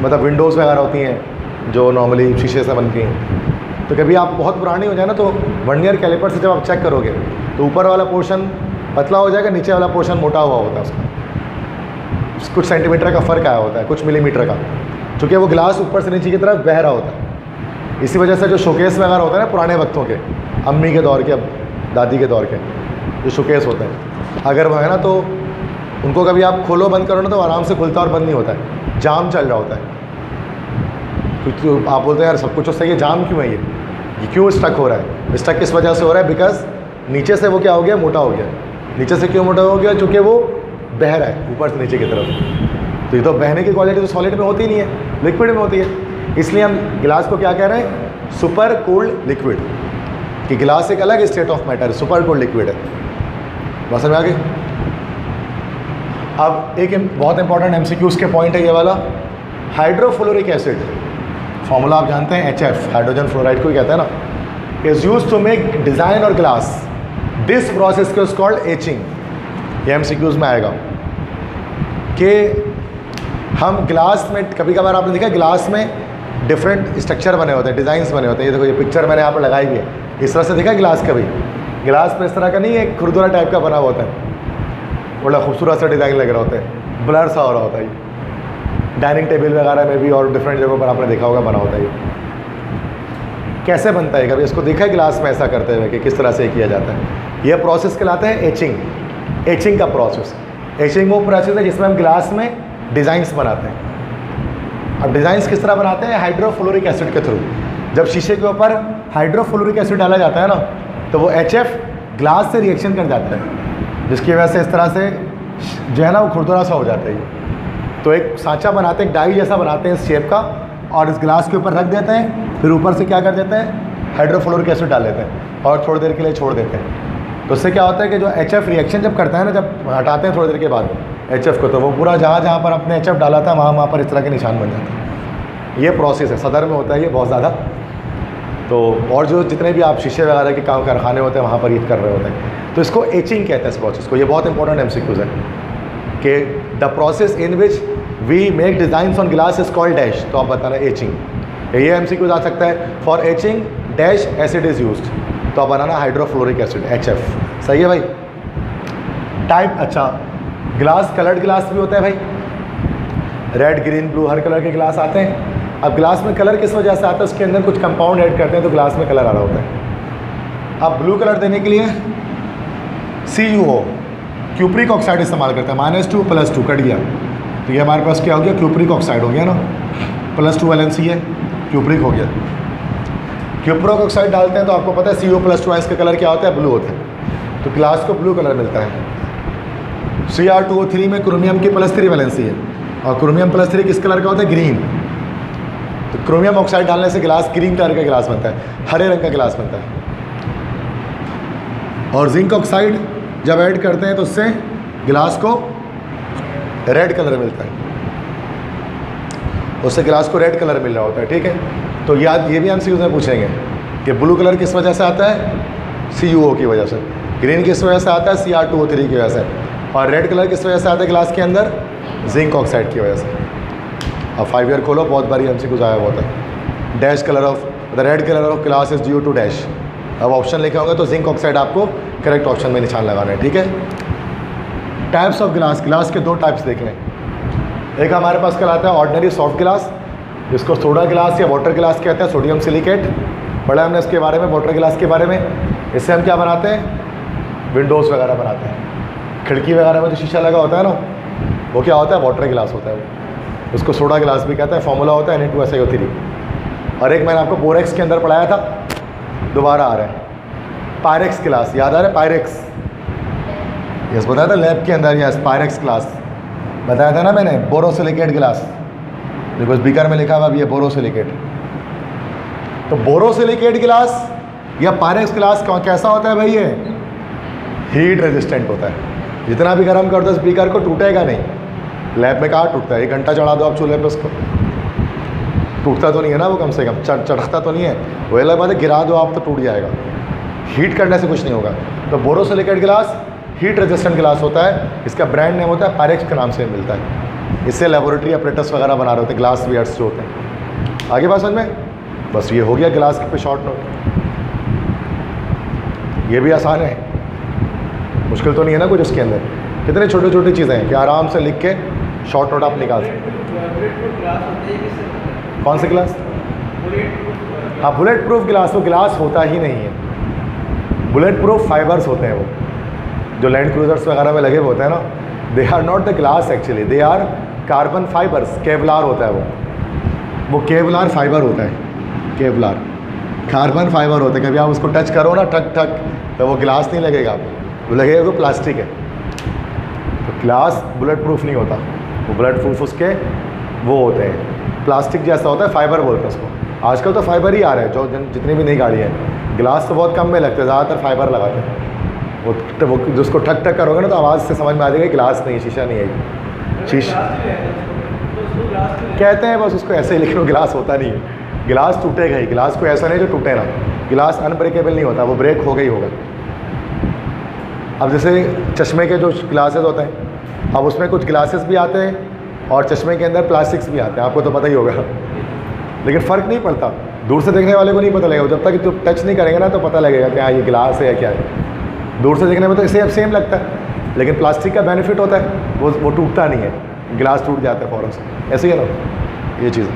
मतलब विंडोज़ वगैरह होती हैं जो नॉर्मली शीशे से बनती हैं, तो कभी आप बहुत पुरानी हो जाए ना, तो वर्नियर कैलिपर से जब आप चेक करोगे तो ऊपर वाला पोर्शन पतला हो जाएगा, नीचे वाला पोर्शन मोटा हुआ होता है। उसका कुछ सेंटीमीटर का फ़र्क आया होता है, कुछ मिलीमीटर का, क्योंकि वो ग्लास ऊपर से नीचे की तरफ बह रहा होता है। इसी वजह से जो शोकेस वगैरह होता है ना पुराने वक्तों के, अम्मी के दौर के, अब दादी के दौर के जो शोकेस होता है, अगर वो है ना तो उनको कभी आप खोलो बंद करो ना तो आराम से खुलता और बंद नहीं होता है, जाम चल रहा होता है। क्योंकि आप बोलते हैं यार सब कुछ तो सही है, जाम क्यों है ये क्यों स्टक हो रहा है? स्टक किस वजह से हो रहा है? बिकॉज नीचे से वो क्या हो गया, मोटा हो गया। नीचे से क्यों मोटा हो गया? क्योंकि वो बह रहा है ऊपर से नीचे की तरफ। तो ये तो बहने की क्वालिटी तो सॉलिड में होती नहीं है, लिक्विड में होती है। इसलिए हम गिलास को क्या कह रहे हैं? Super cold liquid. कि गिलास एक अलग state of matter, super cold liquid है। बात समझ में आ गई? अब एक बहुत इंपॉर्टेंट MCQs के पॉइंट है ये वाला, हाइड्रोफ्लोरिक एसिड। फॉर्मूला आप जानते हैं, HF, हाइड्रोजन फ्लोराइड को ही कहते हैं ना। Is use to make design और glass. This process is called etching. ये MCQs में आएगा कि हम ग्लास में, कभी कभार आपने देखा ग्लास में डिफरेंट स्ट्रक्चर बने होते हैं, डिज़ाइंस बने होते हैं। ये देखो, ये पिक्चर मैंने यहाँ पर लगाई हुई है, इस तरह से देखा ग्लास कभी? ग्लास पर इस तरह का नहीं, एक खुरदुरा टाइप का बना हुआ होता है, बड़ा खूबसूरत सा डिज़ाइन लग रहा होता है, ब्लर सा हो रहा होता है। ये डाइनिंग टेबल वगैरह में भी और डिफरेंट जगहों पर आपने देखा होगा बना होता है। ये कैसे बनता है? कभी इसको देखा है ग्लास में ऐसा करते हुए कि किस तरह से किया जाता है? यह प्रोसेस कहलाता है एचिंग। एचिंग का प्रोसेस, एचिंग वो प्रोसेस है जिसमें हम ग्लास में डिज़ाइंस बनाते हैं। अब डिज़ाइंस किस तरह बनाते हैं? हाइड्रोफ्लोरिक एसिड के थ्रू। जब शीशे के ऊपर हाइड्रोफ्लोरिक एसिड डाला जाता है ना, तो वो HF ग्लास से रिएक्शन कर जाता है, जिसकी वजह से इस तरह से जो है ना वो खुरदुरा सा हो जाता है। तो एक सांचा बनाते हैं, डाई जैसा बनाते हैं इस शेप का, और इस ग्लास के ऊपर रख देते हैं। फिर ऊपर से क्या कर देते हैं? हाइड्रोफ्लोरिक एसिड डाल देते हैं और थोड़ी देर के लिए छोड़ देते हैं। तो उससे क्या होता है कि जो HF रिएक्शन जब करता है ना, जब हटाते हैं थोड़ी देर के बाद HF को, तो वो पूरा जहाँ पर आपने HF डाला था वहाँ पर इस तरह के निशान बन जाते हैं। ये प्रोसेस है, सदर में होता है ये बहुत ज़्यादा। तो और जो जितने भी आप शीशे वगैरह के काम कारखाने होते हैं वहाँ पर ये कर रहे होते हैं, तो इसको एचिंग कहते हैं इस प्रोसेस को। ये बहुत इंपॉर्टेंट MCQs है कि the process in which we make designs on glass is called dash. तो आप बताना एचिंग। ये MCQs आ सकता है, for etching dash acid is used, तो आप बनाना हाइड्रोफ्लोरिक एसिड HF। सही है भाई? टाइप, अच्छा ग्लास, कलर्ड ग्लास भी होता है भाई, रेड ग्रीन ब्लू हर कलर के ग्लास आते हैं। अब ग्लास में कलर किस वजह से आता है? उसके अंदर कुछ कंपाउंड ऐड करते हैं तो ग्लास में कलर आ रहा होता है। अब ब्लू कलर देने के लिए CuO, क्यूप्रिक ऑक्साइड इस्तेमाल करते हैं। -2 + 2 कट गया, तो ये हमारे पास क्या हो गया? क्यूप्रिक ऑक्साइड हो गया ना, +2 वैलेंसी है, क्यूप्रिक हो गया। क्यूप्रिक ऑक्साइड डालते हैं तो आपको पता है CO+2 इसका कलर क्या होता है? ब्लू होता है, तो ग्लास को ब्लू कलर मिलता है। Cr2O3 में क्रोमियम की +3 वैलेंसी है, और क्रोमियम +3 किस कलर का होता है? ग्रीन। तो क्रोमियम ऑक्साइड डालने से ग्लास ग्रीन कलर का ग्लास बनता है, हरे रंग का ग्लास बनता है। और जिंक ऑक्साइड जब ऐड करते हैं तो उससे ग्लास को रेड कलर मिलता है, उससे ग्लास को रेड कलर मिल रहा होता है। ठीक है, तो याद ये भी MCQs में पूछेंगे कि ब्लू कलर किस वजह से आता है? CuO की वजह से। ग्रीन किस वजह से आता है? Cr2O3 की वजह से। और रेड कलर किस वजह से आता है ग्लास के अंदर? जिंक ऑक्साइड की वजह से। अब 5 ईयर खोलो, बहुत बारी MCQs आया होता है। Dash colour of the red colour of glass is due to dash. अब ऑप्शन लिखा होगा तो जिंक ऑक्साइड आपको करेक्ट ऑप्शन में निशान लगाना है। ठीक है, टाइप्स ऑफ ग्लास, ग्लास के 2 टाइप्स देख लें। एक हमारे पास कहलाता है ऑर्डिनरी सॉफ्ट गिलास, जिसको सोडा गिलास या वाटर गिलास कहते हैं, सोडियम सिलिकेट। पढ़ा हमने इसके बारे में, वाटर गिलास के बारे में। इससे हम क्या बनाते हैं, विंडोज़ वगैरह बनाते हैं। खिड़की वगैरह में जो शीशा लगा होता है ना, वो क्या होता है, वाटर गिलास होता है वो। उसको सोडा गिलास भी कहते हैं। फॉर्मूला होता है Na2SiO3। और एक मैंने आपको बोरेक्स के अंदर पढ़ाया था, दोबारा आ रहा है, पायरेक्स गिलास, याद आ रहा है, पायरेक्स। यस बताया था लैब के अंदर, यस पायरेक्स गिलास बताया था ना मैंने। बोरोसिलिकेट गिलास, देखो स्पीकर में लिखा हुआ भी है बोरोसिलिकेट। तो बोरोसिलिकेट गिलास या पायरेक्स गिलास कैसा होता है भाई, ये हीट रेजिस्टेंट होता है। जितना भी गर्म कर दो स्पीकर को, टूटेगा नहीं। लैब में कहाँ टूटता है, 1 घंटा चढ़ा दो आप चूल्हे पे, उसको टूटता तो नहीं है ना वो, कम से कम चढ़ता तो नहीं है वो। अलग बात है, गिरा दो आप तो टूट जाएगा। हीट करने से कुछ नहीं होगा। तो बोरोसिलिकेट गिलास हीट रेजिस्टेंट गिलास होता है। इसका ब्रांड नेम होता है पायरेक्स के नाम से मिलता है। इससे लेबोरेटरी अपरेटस वगैरह बना रहे होते हैं, ग्लास वेयर्स जो होते हैं। आगे बात समझ में, बस ये हो गया गिलास पे शॉर्ट नोट। ये भी आसान है, मुश्किल तो नहीं है ना कुछ इसके अंदर। कितने छोटी छोटी चीज़ें हैं कि आराम से लिख के शॉर्ट नोट आप निकाल सकते हैं। कौन से गिलास? हाँ, बुलेट प्रूफ गिलास। वो गिलास होता ही नहीं है, बुलेट प्रूफ फाइबर्स होते हैं वो, जो लैंड क्रूजर्स वगैरह में लगे हुए होते हैं ना। They are not the glass actually, they are carbon fibres. Kevlar होता है वो केवलार फाइबर होता है। केवलार कार्बन फाइबर होता है। कभी आप उसको टच करो ना, ठक ठक, तो वो गिलास नहीं लगेगा, वो लगेगा वो प्लास्टिक है। तो ग्लास बुलेट प्रूफ नहीं होता, वो बुलेट प्रूफ उसके वो होते हैं, प्लास्टिक जैसा होता है, फाइबर बोलते हैं उसको। आजकल तो फाइबर ही आ रहा है, जो जितनी भी नई गाड़ी है। ग्लास तो बहुत कम में लगते हैं, ज़्यादातर फाइबर लगाते हैं। वो जिसको ठक ठक करोगे ना तो आवाज़ से समझ में आ जाएगा गिलास नहीं है, शीशा नहीं है। शीशा कहते हैं बस उसको ऐसे ही, लेकिन वो गिलास होता नहीं है। गिलास टूटेगा ही, गिलास को ऐसा नहीं जो टूटे ना। गिलास अनब्रेकेबल नहीं होता, वो ब्रेक हो गई होगा। अब जैसे चश्मे के जो ग्लासेस होते हैं, अब उसमें कुछ ग्लासेस भी आते हैं और चश्मे के अंदर प्लास्टिक्स भी आते हैं, आपको तो पता ही होगा। लेकिन फ़र्क नहीं पड़ता, दूर से देखने वाले को नहीं पता लगेगा। जब तक तो टच नहीं करेंगे ना तो पता लगेगा कि हाँ ये गिलास है या क्या है। दूर से देखने में तो सेम लगता है, लेकिन प्लास्टिक का बेनिफिट होता है वो टूटता नहीं है, गिलास टूट जाता है फ़ौरन से। ऐसे ही है ना ये चीज़।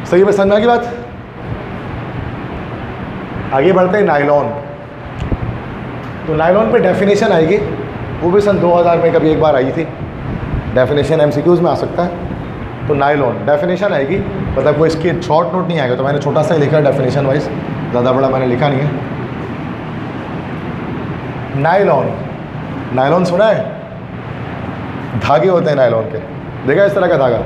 सही है, समझना की बात। आगे बढ़ते हैं नायलॉन। तो नायलॉन पे डेफिनेशन आएगी, वो भी सन 2000 में कभी एक बार आई थी। डेफिनेशन MCQs में आ सकता है। तो नायलॉन डेफिनेशन आएगी, मतलब कोई इसकी शॉर्ट नोट नहीं आएगा, तो मैंने छोटा सा ही लिखा है डेफिनेशन वाइज, ज़्यादा बड़ा मैंने लिखा नहीं है। नायलॉन सुना है? धागे होते हैं नायलॉन के, देखा इस तरह का धागा,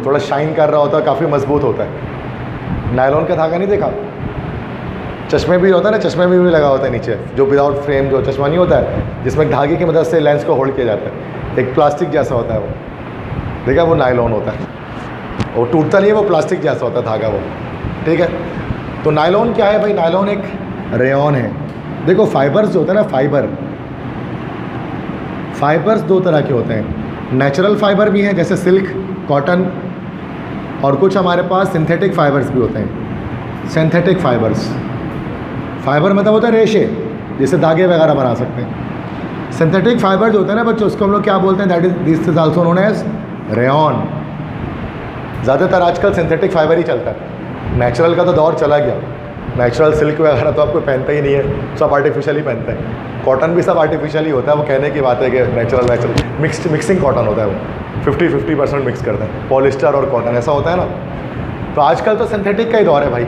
थोड़ा शाइन कर रहा होता है, काफ़ी मजबूत होता है। नायलॉन का धागा नहीं देखा? चश्मे भी होता है ना, चश्मे में भी लगा होता है नीचे, जो विदाउट फ्रेम जो चश्मा नहीं होता है, जिसमें धागे की मदद से लेंस को होल्ड किया जाता है। एक प्लास्टिक जैसा होता है वो, देखा, वो नायलॉन होता है। वो टूटता नहीं है, वो प्लास्टिक जैसा होता है धागा वो, ठीक है। तो नायलॉन क्या है भाई? नायलॉन एक रेयॉन है। देखो फाइबर्स जो होते हैं ना, फाइबर्स 2 तरह के होते हैं। नेचुरल फाइबर भी हैं जैसे सिल्क, कॉटन, और कुछ हमारे पास सिंथेटिक फाइबर्स भी होते हैं। सिंथेटिक फाइबर मतलब होता है रेशे, जिससे धागे वगैरह बना सकते हैं। सिंथेटिक फाइबर जो होता है ना बच्चों, उसको हम लोग क्या बोलते हैं? That is this is also known as rayon. ज़्यादातर आजकल सिंथेटिक फाइबर ही चलता है, नेचुरल का तो दौर चला गया। नेचुरल सिल्क वगैरह तो आपको पहनता ही नहीं है, सब आर्टिफिशियल ही पहनते हैं। कॉटन भी सब आर्टिफिशियल ही होता है, वो कहने की बात है कि नेचुरल मिक्सिंग कॉटन होता है, वो 50-50% मिक्स करते हैं, पॉलिस्टर और कॉटन, ऐसा होता है ना। तो आजकल तो सिंथेटिक का ही दौर है भाई।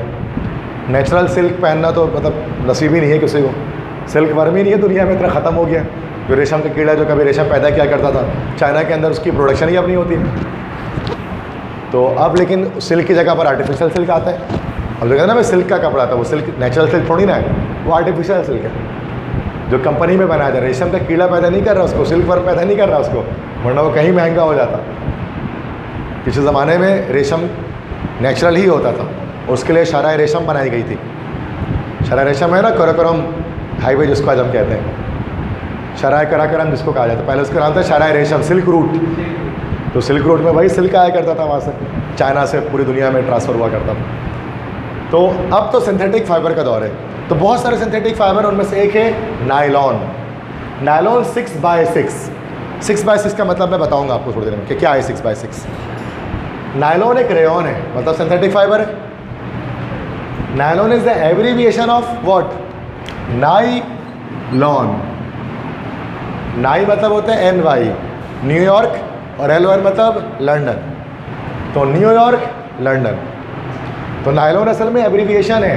नेचुरल सिल्क पहनना तो मतलब नसीब ही नहीं है किसी को। सिल्क वर्म ही नहीं है दुनिया में, इतना ख़त्म हो गया। जो रेशम का कीड़ा जो कभी रेशम पैदा किया करता था, चाइना के अंदर उसकी प्रोडक्शन ही अब नहीं होती है। तो अब लेकिन सिल्क की जगह पर आर्टिफिशियल सिल्क आता है। अब देखा ना, मैं सिल्क का कपड़ा था, वो सिल्क नेचुरल सिल्क थोड़ी ना है, वो आर्टिफिशियल सिल्क है जो कंपनी में बनाया जाए। रेशम का कीड़ा पैदा नहीं कर रहा उसको, सिल्क वर्म पैदा नहीं कर रहा उसको, वरना वो कहीं महंगा हो जाता। पिछले ज़माने में रेशम नेचुरल ही होता था, उसके लिए शराय रेशम बनाई गई थी। शराय रेशम है ना, कराकोरम हाईवे जिसको आज हम कहते हैं, शराय कराकोरम जिसको कहा जाता है, पहले उसका नाम था शराय रेशम, सिल्क रूट। तो सिल्क रूट में भाई सिल्क आया करता था, वहाँ से चाइना से पूरी दुनिया में ट्रांसफ़र हुआ करता था। तो अब तो सिंथेटिक फाइबर का दौर है। तो बहुत सारे सिंथेटिक फाइबर, उनमें से एक है नायलॉन। नायलॉन 6x6, 6x6 का मतलब मैं बताऊंगा आपको थोड़ी देर में कि क्या है 6x6। नायलॉन एक रेयॉन है, मतलब सिंथेटिक फाइबर है। Nylon is the abbreviation of what? Nylon. नाई मतलब होता है NY, न्यूयॉर्क, और LON मतलब लंदन। तो न्यूयॉर्क, लंदन। तो नायलॉन असल में एब्रीविएशन है।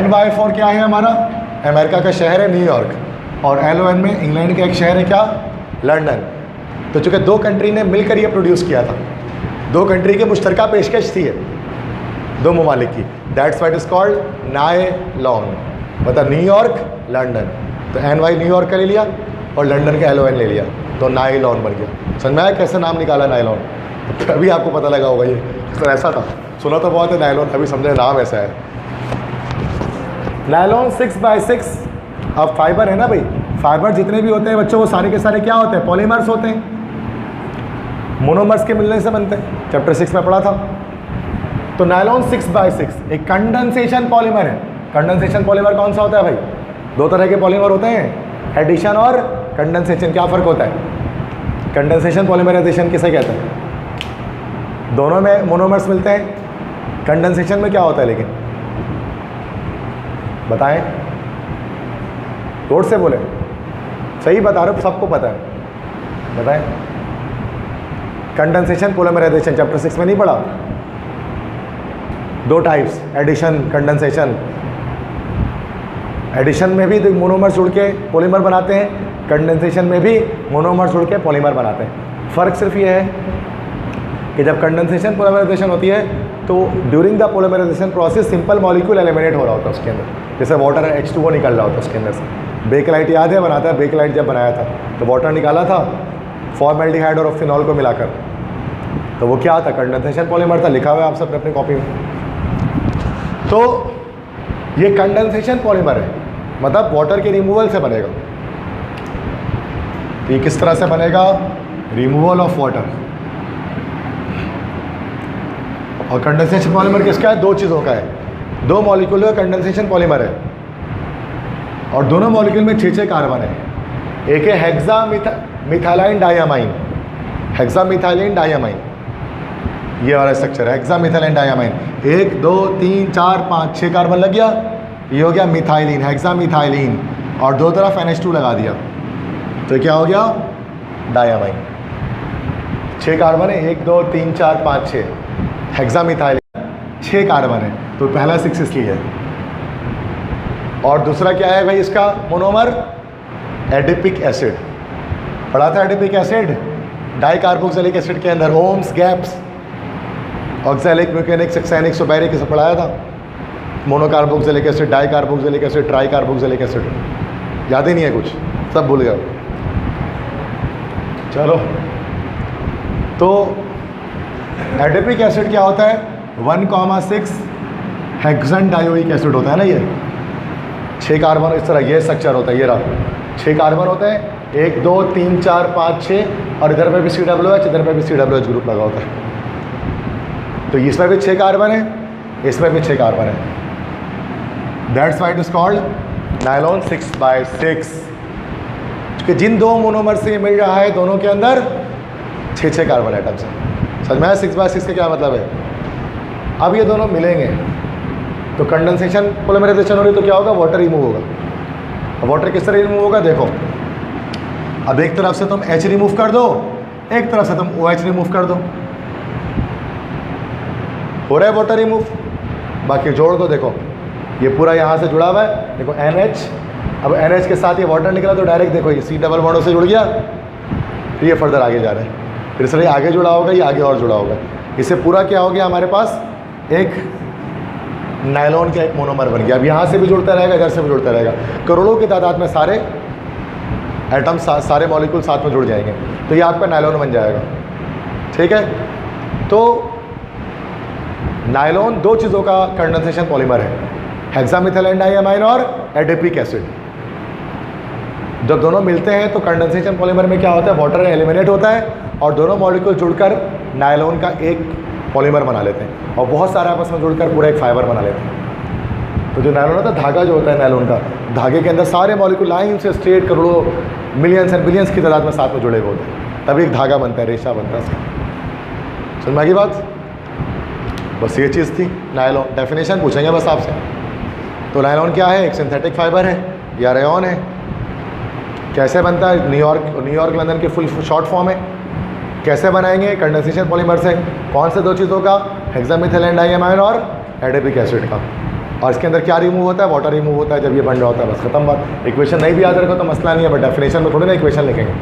NY फॉर क्या है हमारा? अमेरिका का शहर है न्यूयॉर्क, और LON में इंग्लैंड का एक शहर है क्या? लंदन। तो चूँकि दो कंट्री ने मिलकर ये प्रोड्यूस किया था, दो कंट्री की मुश्तरका पेशकश थी, दो ममालिक की, that's white is called nylon, मतलब न्यूयॉर्क, लंदन। तो NY न्यूयॉर्क का ले लिया और लंदन का LON ले लिया, तो नायलॉन बन गया। समझ में आया कैसे नाम निकाला नायलॉन? तो अभी आपको पता लगा होगा ये तो ऐसा था, सुना तो बहुत है नायलॉन, अभी समझे नाम ऐसा है। नायलॉन 6x6 अब फाइबर है ना भाई, फाइबर जितने भी होते हैं बच्चों वो सारे के सारे क्या होते हैं? पॉलीमर्स होते हैं, मोनोमर्स के मिलने से बनते हैं, चैप्टर 6 में पढ़ा था। तो नायलॉन 6x6 एक कंडेंसेशन पॉलीमर है। कंडेंसेशन पॉलीमर कौन सा होता है भाई? दो तरह के पॉलीमर होते हैं, एडिशन और कंडेंसेशन। क्या फ़र्क होता है? कंडेंसेशन पॉलीमराइजेशन किसे कहते हैं? दोनों में मोनोमर्स मिलते हैं, कंडेंसेशन में क्या होता है लेकिन? बताएं, जोर से बोले, सही बता रहे हो, सबको पता है, बताएं। कंडेंसेशन पॉलीमराइजेशन चैप्टर 6 में नहीं पढ़ा? दो टाइप्स, एडिशन, कंडेंसेशन। एडिशन में भी मोनोमर्स जुड़ के पॉलीमर बनाते हैं, कंडेंसेशन में भी मोनोमर्स जुड़ के पॉलीमर बनाते हैं। फ़र्क सिर्फ ये है कि जब कंडेंसेशन पॉलीमराइजेशन होती है तो during the polymerisation process simple molecule eliminate हो रहा होता है उसके अंदर, जैसे वाटर H2O निकल रहा होता है उसके अंदर से। बेकलाइट याद है बनाता है, बेकलाइट जब बनाया था तो वाटर निकाला था फॉर्मेल्डिहाइड और फिनॉल को मिलाकर, तो वो क्या था? कंडेंसेशन पॉलीमर था, लिखा हुआ है आप सब अपनी कॉपी में। तो ये कंडेंसेशन पॉलीमर है, मतलब वाटर के रिमूवल से बनेगा। तो ये किस तरह से बनेगा? Removal of water. और कंडेंसेशन पॉलीमर किसका है? दो चीज़ों का है, दो मॉलिक्यूल का कंडेंसेशन पॉलीमर है, और दोनों मॉलिक्यूल में 6 कार्बन है। एक है हेक्सामिथाइलिन डायमाइन, हेक्सामिथाइलिन डायमाइन, ये वाला स्ट्रक्चर है हेक्सामिथाइलिन डायमाइन। 1 2 3 4 5 6 कार्बन लग गया, ये हो गया मिथाइलिन, हेक्सामिथाइलिन, और दो तरफ NH2 लगा दिया, तो क्या हो गया? डायमाइन। 6 कार्बन है, 1 2 3 4 5 6, हेक्सामिथाइलिन 6 कार्बन है, तो पहला 6 इसलिए है। और दूसरा क्या है भाई इसका मोनोमर? Adipic acid. पढ़ा था adipic acid, di carboxylic acid के अंदर ओम्स, गैप्स, ऑक्सैलिक, म्यूकेनिक, सक्सैनिक, सुबैरिक, इसे पढ़ाया था। Monocarboxylic acid, di carboxylic acid, try carboxylic acid, याद ही नहीं है कुछ, सब भूल गया। चलो, तो एडिपिक एसिड क्या होता है? 1,6 हेक्सेन डायोइक एसिड होता है ना, ये 6 कार्बन, इस तरह ये स्ट्रक्चर होता है, ये रहा 6 कार्बन होते हैं, 1 2 3 4 5 6, और इधर पे भी COOH, इधर पे भी COOH ग्रुप लगा होता है। तो इसमें भी 6 कार्बन है, इसमें भी 6 कार्बन है, that's why it is called nylon 6x6। कि जिन दो मोनोमर से मिल रहा है दोनों के अंदर 6 कार्बन एटम्स हैं। समझ में आया 6x6 का क्या मतलब है? अब ये दोनों मिलेंगे तो कंडेंसेशन पॉलीमराइजेशन हो रही, तो क्या होगा? वाटर रिमूव होगा। अब वाटर किस तरह रिमूव होगा? देखो, अब एक तरफ से तुम H रिमूव कर दो, एक तरफ से तुम OH रिमूव कर दो, हो रहा है वाटर रिमूव। बाकी जोड़ दो, देखो ये पूरा यहाँ से जुड़ा हुआ है, देखो NH, अब NH के साथ ये वाटर निकला तो डायरेक्ट देखो ये C डबल बॉन्ड से जुड़ गया, फिर ये फर्दर आगे जा रहा है, फिर इसलिए आगे जुड़ा होगा, ये आगे और जुड़ा होगा, इससे पूरा क्या हो गया? हमारे पास एक नायलॉन का एक मोनोमर बन गया। अब यहाँ से भी जुड़ता रहेगा, इधर से भी जुड़ता रहेगा, करोड़ों की तादाद में सारे एटम, सारे मॉलिक्यूल साथ में जुड़ जाएंगे, तो ये आपका नायलॉन बन जाएगा। ठीक है, तो नायलॉन दो चीज़ों का कंडेंसेशन पॉलीमर है, हेक्सामिथाइलिन डायमाइन और एडिपिक एसिड। जब दोनों मिलते हैं तो कंडेंसेशन पॉलीमर में क्या होता है? वाटर एलिमिनेट होता है और दोनों मॉलिक्यूल जुड़कर नायलॉन का एक पॉलीमर बना लेते हैं, और बहुत सारे आपस में जुड़कर पूरा एक फाइबर बना लेते हैं। तो जो नायलॉन होता है, धागा जो होता है नायलॉन का, धागे के अंदर सारे मॉलिक्यूल लाइन से स्ट्रेट करोड़ों मिलियंस एंड बिलियंस की तादाद में साथ में जुड़े हुए होते हैं, तभी एक धागा बनता है, रेशा बनता है उसका। समझ में आ गई बात? बस ये चीज़ थी। नायलॉन डेफिनेशन पूछेंगे बस आपसे। तो नायलॉन क्या है? एक सिंथेटिक फाइबर है या रेयॉन है। कैसे बनता है? न्यूयॉर्क लंदन के फुल शॉर्ट फॉर्म है। कैसे बनाएंगे? कंडेंसेशन पॉलीमर से। कौन से 2 चीज़ों का? हेक्सामिथिलीन डाइअमाइन और एडिपिक एसिड का। और इसके अंदर क्या रिमूव होता है? वाटर रिमूव होता है जब ये बन रहा होता है। बस खत्म बात। इक्वेशन नहीं भी याद रखो तो मसला नहीं है, बट डेफिनेशन में थोड़ी ना इक्वेशन लिखेंगे,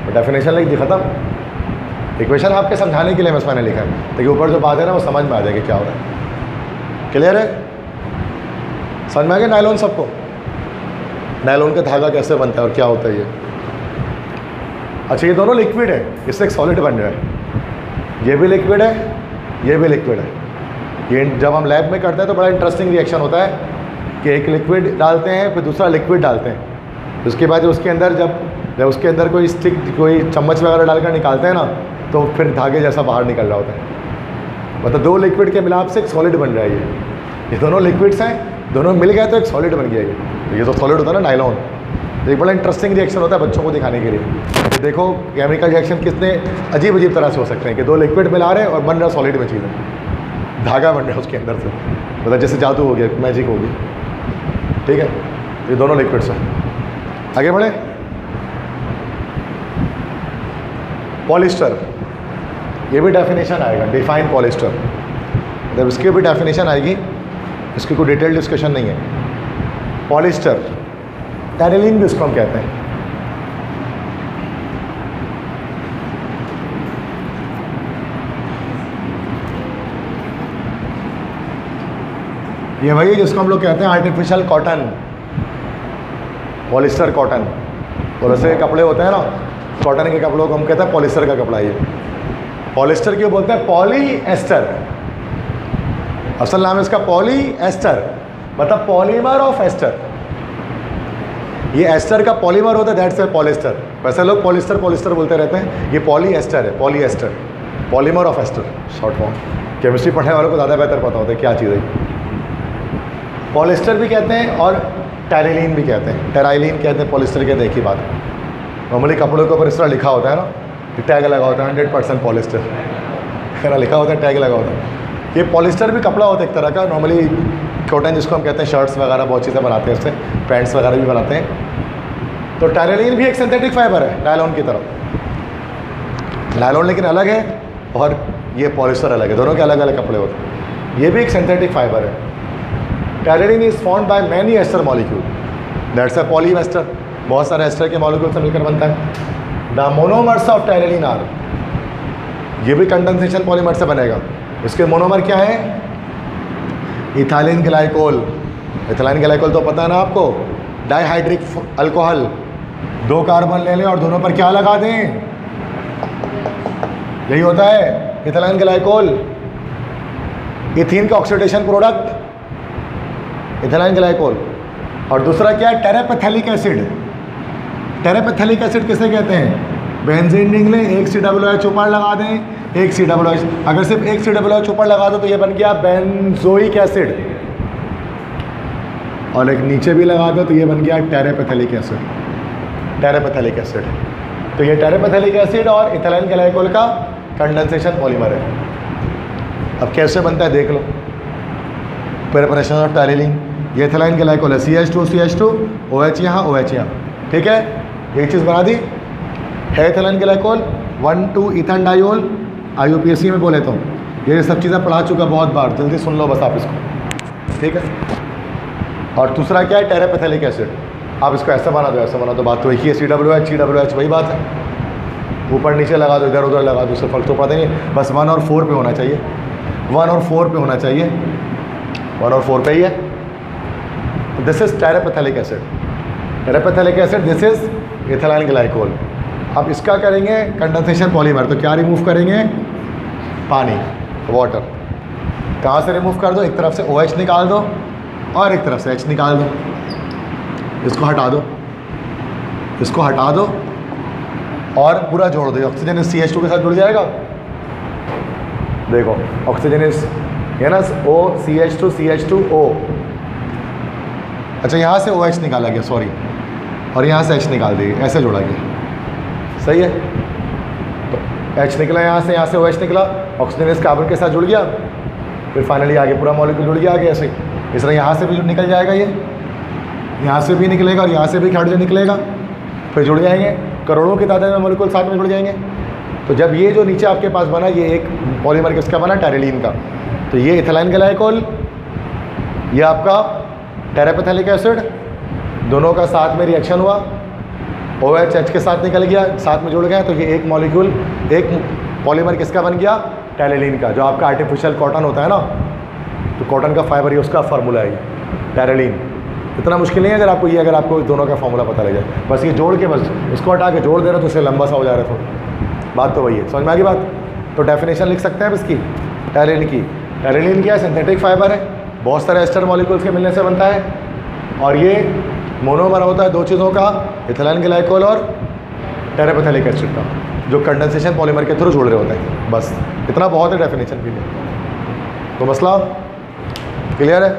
बट डेफिनेशन लिख दी, खत्म। इक्वेशन आपके समझाने के लिए बस मैंने लिखा है, ताकि ऊपर जो बात है ना वो समझ में आ जाएगी क्या हो रहा है। क्लियर है? समझ में आ गया नायलॉन सबको? नायलॉन का धागा कैसे बनता है और क्या होता है ये? अच्छा, ये दोनों लिक्विड है, इससे एक सॉलिड बन रहा है। ये भी लिक्विड है, ये भी लिक्विड है। ये जब हम लैब में करते हैं तो बड़ा इंटरेस्टिंग रिएक्शन होता है कि एक लिक्विड डालते हैं फिर दूसरा लिक्विड डालते हैं, उसके बाद उसके अंदर जब उसके अंदर कोई स्टिक, कोई चम्मच वगैरह डालकर निकालते हैं ना, तो फिर धागे जैसा बाहर निकल रहा होता है। मतलब 2 लिक्विड के मिलाप से एक सॉलिड बन रहा है। ये दोनों लिक्विड्स हैं, दोनों मिल गए तो एक सॉलिड बन गया। ये तो सॉलिड होता है ना नायलॉन। तो एक बड़ा इंटरेस्टिंग रिएक्शन होता है बच्चों को दिखाने के लिए कि देखो केमिकल रिएक्शन कितने अजीब अजीब तरह से हो सकते हैं कि 2 लिक्विड मिला रहे हैं और बन रहा सॉलिड में चीज़ है, धागा बन रहा है उसके अंदर से। मतलब जैसे जादू हो गया, मैजिक हो गया। ठीक है, ये दोनों लिक्विड्स हैं। आगे बढ़े। पॉलिस्टर, ये भी डेफिनेशन आएगा, डिफाइन पॉलिस्टर। जब इसकी भी डेफिनेशन आएगी, इसकी कोई डिटेल डिस्कशन नहीं है। पॉलिस्टर, टेरिलीन भी इसको हम कहते हैं। ये वही जिसको हम लोग कहते हैं आर्टिफिशियल कॉटन, पॉलिस्टर कॉटन। तो जैसे कपड़े होते हैं ना, कॉटन के कपड़ों को हम कहते हैं पॉलिस्टर का कपड़ा। ये पॉलिस्टर क्यों बोलते हैं? पॉलीएस्टर, असल नाम है इसका पॉलीएस्टर, मतलब पॉलीमर ऑफ एस्टर। ये एस्टर का पॉलीमर होता है, दैट्स ए पॉलिस्टर। वैसे लोग पॉलिस्टर पॉलिस्टर बोलते रहते हैं, ये पॉलीएस्टर है, polyester, polymer of ester short form. Chemistry पढ़ने वालों को ज़्यादा बेहतर पता होता है क्या चीज़ है। पॉलिस्टर भी कहते हैं और टेरिलीन भी कहते हैं, टेराइलीन कहते हैं, पॉलिस्टर कहते हैं, एक ही बात है। नॉर्मली कपड़ों के ऊपर इस तरह लिखा होता है ना, टैग लगा होता है 100% पॉलिस्टर, है ना, लिखा होता है, टैग लगा होता है। ये पॉलिस्टर भी कपड़ा होता है एक तरह का। नॉर्मली कॉटन जिसको हम कहते हैं, शर्ट्स वगैरह बहुत चीज़ें बनाते हैं उससे, पैंट्स वगैरह भी बनाते हैं। तो टेरिलीन भी एक सिंथेटिक फाइबर है नायलॉन की तरह। नायलॉन लेकिन अलग है और ये पॉलिस्टर अलग है, दोनों के अलग अलग कपड़े होते हैं। ये भी एक सिंथेटिक फाइबर है। Terylene is formed by many ester molecule, that's a polyester. बहुत सारे एस्टर के मॉलिक्यूल से मिलकर बनता है। The monomers of Terylene are, ये भी कंडेंसेशन पॉलीमर से बनेगा। इसके मोनोमर क्या है? Ethylene glycol. इथाइलिन ग्लाइकोल तो पता है ना आपको, डाइहाइड्रिक अल्कोहल। 2 कार्बन ले लें और दोनों पर क्या लगा दें, यही होता है इथाइलिन ग्लाइकोल। इथीन का ऑक्सीडेशन प्रोडक्ट इथाइलिन ग्लाइकोल। और दूसरा क्या है? टेरेपेथेलिक एसिड। टेरेपेथेलिक एसिड किसे कहते हैं? बेंजीन रिंग लें, एक COOH ऊपर लगा दें, एक COOH। अगर सिर्फ एक COOH ऊपर लगा दो तो ये बन गया बेंजोइक एसिड, और एक नीचे भी लगा दो तो ये बन गया टेरेपेथेलिक एसिड। टेरेपेथेलिक एसिड, तो ये टेरेपेथेलिक एसिड और इथाइलिन ग्लाइकोल का कंडेंसेशन पॉलीमर है। अब कैसे बनता है देख लो। प्रिपरेशन ऑफ टेरिलीन, ये इथाइलिन ग्लाइकोल है, CH2 OH यहाँ OH यहाँ, ठीक है, एक चीज़ बना दी है ethylene glycol. 1,2 ethane diol, IUPAC में बोले तो ये सब चीज़ें पढ़ा चुका बहुत बार, जल्दी सुन लो बस आप इसको, ठीक है। और दूसरा क्या है? टेरेपेथेलिक एसिड। आप इसको ऐसा बना दो, ऐसा बना दो, बात तो एक ही है। COOH वही बात है, ऊपर नीचे लगा दो, इधर उधर लगा दो, उससे फर्क तो पता नहीं। बस 1 और 4 पे होना चाहिए, 1 और 4 पे होना चाहिए, 1 और 4 पे ही है। This is terephthalic acid. Terephthalic acid, this is ethylene glycol. अब इसका करेंगे कंडेंसेशन पॉलीमर, तो क्या रिमूव करेंगे? पानी, वाटर। कहाँ से रिमूव कर दो? एक तरफ से OH निकाल दो और एक तरफ से H निकाल दो। इसको हटा दो, इसको हटा दो और पूरा जोड़ दो। ऑक्सीजन इस CH2 के साथ जुड़ जाएगा। देखो ऑक्सीजन इस है ना, O CH2 CH2 O, अच्छा यहाँ से OH निकाला गया, सॉरी, और यहाँ से H निकाल दिए, ऐसे जोड़ा गया, सही है। तो H निकला यहाँ से OH निकला, ऑक्सीजन इस कार्बन के साथ जुड़ गया, फिर फाइनली आगे पूरा मॉलिक्यूल जुड़ गया आगे ऐसे। इस तरह यहाँ से भी निकल जाएगा, ये यहाँ से भी निकलेगा और यहाँ से भी हाइड्रोजन निकलेगा, फिर जुड़ जाएंगे, करोड़ों की तादाद में मॉलिक्यूल साथ में जुड़ जाएंगे। तो जब ये जो नीचे आपके पास बना, ये एक पॉलीमर किसका बना, टेरेलिन का, तो ये इथाइल ग्लाइकोल, ये आपका टेरापेथैलिक एसिड, दोनों का साथ में रिएक्शन हुआ, OH H के साथ निकल गया, साथ में जुड़ गया, तो ये एक मॉलिक्यूल, एक पॉलीमर किसका बन गया, टेरेलिन का, जो आपका आर्टिफिशियल कॉटन होता है ना, तो कॉटन का फाइबर, ये उसका फार्मूला है टेरेलिन। इतना मुश्किल नहीं है अगर आपको दोनों का फार्मूला पता लग जाए, बस ये जोड़ के, बस इसको हटा के जोड़ दे रहे हो तो इससे लंबा सा हो जा रहा है थोड़ा, बात तो वही है, समझ में आ गई बात। तो डेफिनेशन लिख सकते हैं इसकी, टेरेलिन की। टेरेलिन क्या है, सिंथेटिक फाइबर है, बहुत सारे एस्टर मॉलिक्यूल्स के मिलने से बनता है, और ये मोनोमर होता है दो चीज़ों का, इथाइल ग्लाइकोल और टेरापेथैलिक एसिड का, जो कंडेंसेशन पॉलीमर के थ्रू जुड़ रहे होते हैं। बस इतना बहुत है डेफिनेशन के लिए। तो मसला क्लियर है।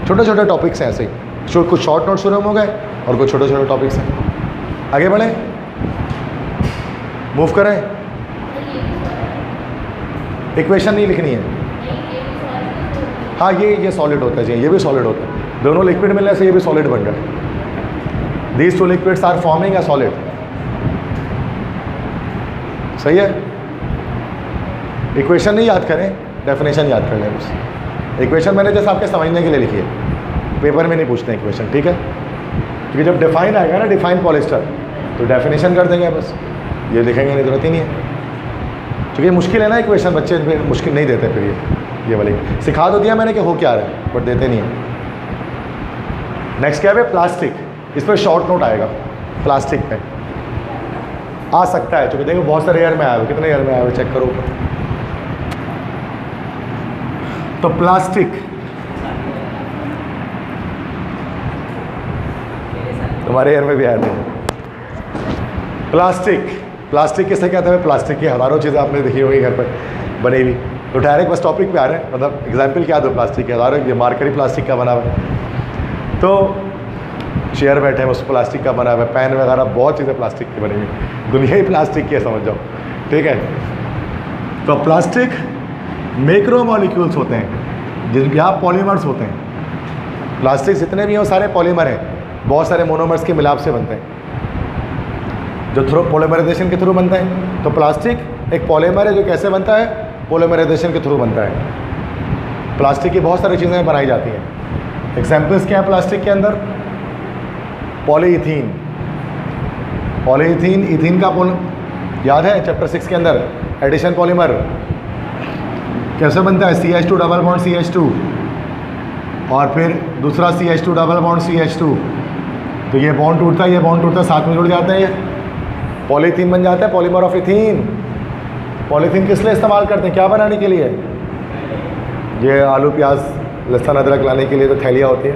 छोटे छोटे टॉपिक्स हैं ऐसे ही, कुछ शॉर्ट नोट शुरू हो गए और कुछ छोटे छोटे टॉपिक्स हैं। आगे बढ़ें, मूव करें। इक्वेशन नहीं लिखनी है, हाँ ये सॉलिड होता है, ये भी सॉलिड होता है, दोनों लिक्विड मिलने से ये भी सॉलिड बन रहा है। These two liquids are forming a solid, सही है। इक्वेशन नहीं याद करें, डेफिनेशन याद कर लें बस। इक्वेशन मैंने जैसे आपके समझने के लिए लिखी है, पेपर में नहीं पूछते इक्वेशन, ठीक है, क्योंकि जब डिफाइन आएगा ना, डिफाइन पॉलिस्टर, तो डेफिनेशन कर देंगे बस, ये लिखेंगे नहीं, जरूरत ही नहीं है, क्योंकि मुश्किल है ना इक्वेशन, बच्चे मुश्किल नहीं देते। फिर ये वाली सिखा तो दिया मैंने कि हो क्या रहा है, बट देते नहीं है। नेक्स्ट क्या है, प्लास्टिक। इस पर शॉर्ट नोट आएगा, प्लास्टिक पे आ सकता है, क्योंकि देखो बहुत सारे ईयर में आए हुए, कितने ईयर में आए हुए चेक करो। तो प्लास्टिक, तुम्हारे ईयर में भी आए थे। प्लास्टिक किसे कहते हैं, प्लास्टिक की हज़ारों चीज़ें आपने देखी होगी घर पर बनी हुई। तो डायरेक्ट बस टॉपिक पे आ रहे हैं, मतलब एग्जाम्पल क्या दो प्लास्टिक के, हज़ारों, ये मार्कर ही प्लास्टिक का बना हुआ है, तो चेयर बैठे हैं उस प्लास्टिक का बना हुआ है, पेन वगैरह बहुत चीज़ें प्लास्टिक की बनी हुई, दुनिया ही प्लास्टिक की है समझ जाओ, ठीक है। तो प्लास्टिक मैक्रो मॉलिक्यूल्स होते हैं, जिनके आप पॉलीमर्स होते हैं। प्लास्टिक जितने भी हैं वो सारे पॉलीमर हैं, बहुत सारे मोनोमर्स के मिलाप से बनते हैं, जो थ्रू पॉलीमराइजेशन के थ्रू बनते हैं। तो प्लास्टिक एक पॉलीमर है जो कैसे बनता है, पॉलीमराइजेशन के थ्रू बनता है। प्लास्टिक की बहुत सारी चीज़ें बनाई जाती हैं। एग्जाम्पल्स क्या है प्लास्टिक के अंदर, पॉलीइथीन, इथीन का याद है चैप्टर 6 के अंदर, एडिशन पॉलीमर कैसे बनता है, CH2 डबल बॉन्ड CH2, और फिर दूसरा CH2 डबल बॉन्ड CH2, तो ये बॉन्ड टूटता है, ये बॉन्ड टूटता है, साथ में जुड़ जाते हैं, ये पॉलीथीन बन जाता है, पॉलीमर ऑफ इथीन। पॉलीथीन किस लिए इस्तेमाल करते हैं, क्या बनाने के लिए, ये आलू प्याज लहसुन अदरक लाने के लिए तो थैलियाँ होती है,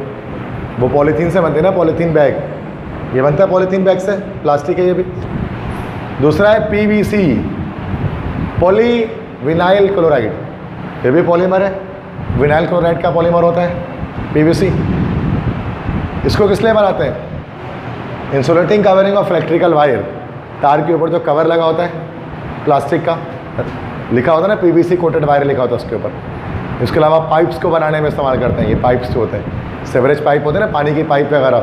वो पॉलीथीन से बनते हैं ना, पॉलीथीन बैग, ये बनता है पॉलीथीन बैग से, प्लास्टिक है ये भी। दूसरा है PVC, पॉली विनाइल क्लोराइड, ये भी पॉलीमर है, विनाइल क्लोराइड का पॉलीमर होता है PVC। इसको किस लिए बनाते हैं, insulating covering of electrical wire, तार के ऊपर जो कवर लगा होता है प्लास्टिक का, लिखा होता है ना PVC कोटेड वायर लिखा होता है उसके ऊपर। इसके अलावा पाइप्स को बनाने में इस्तेमाल करते हैं, ये पाइप्स जो होते हैं, सेवरेज पाइप होते हैं ना, पानी की पाइप वगैरह,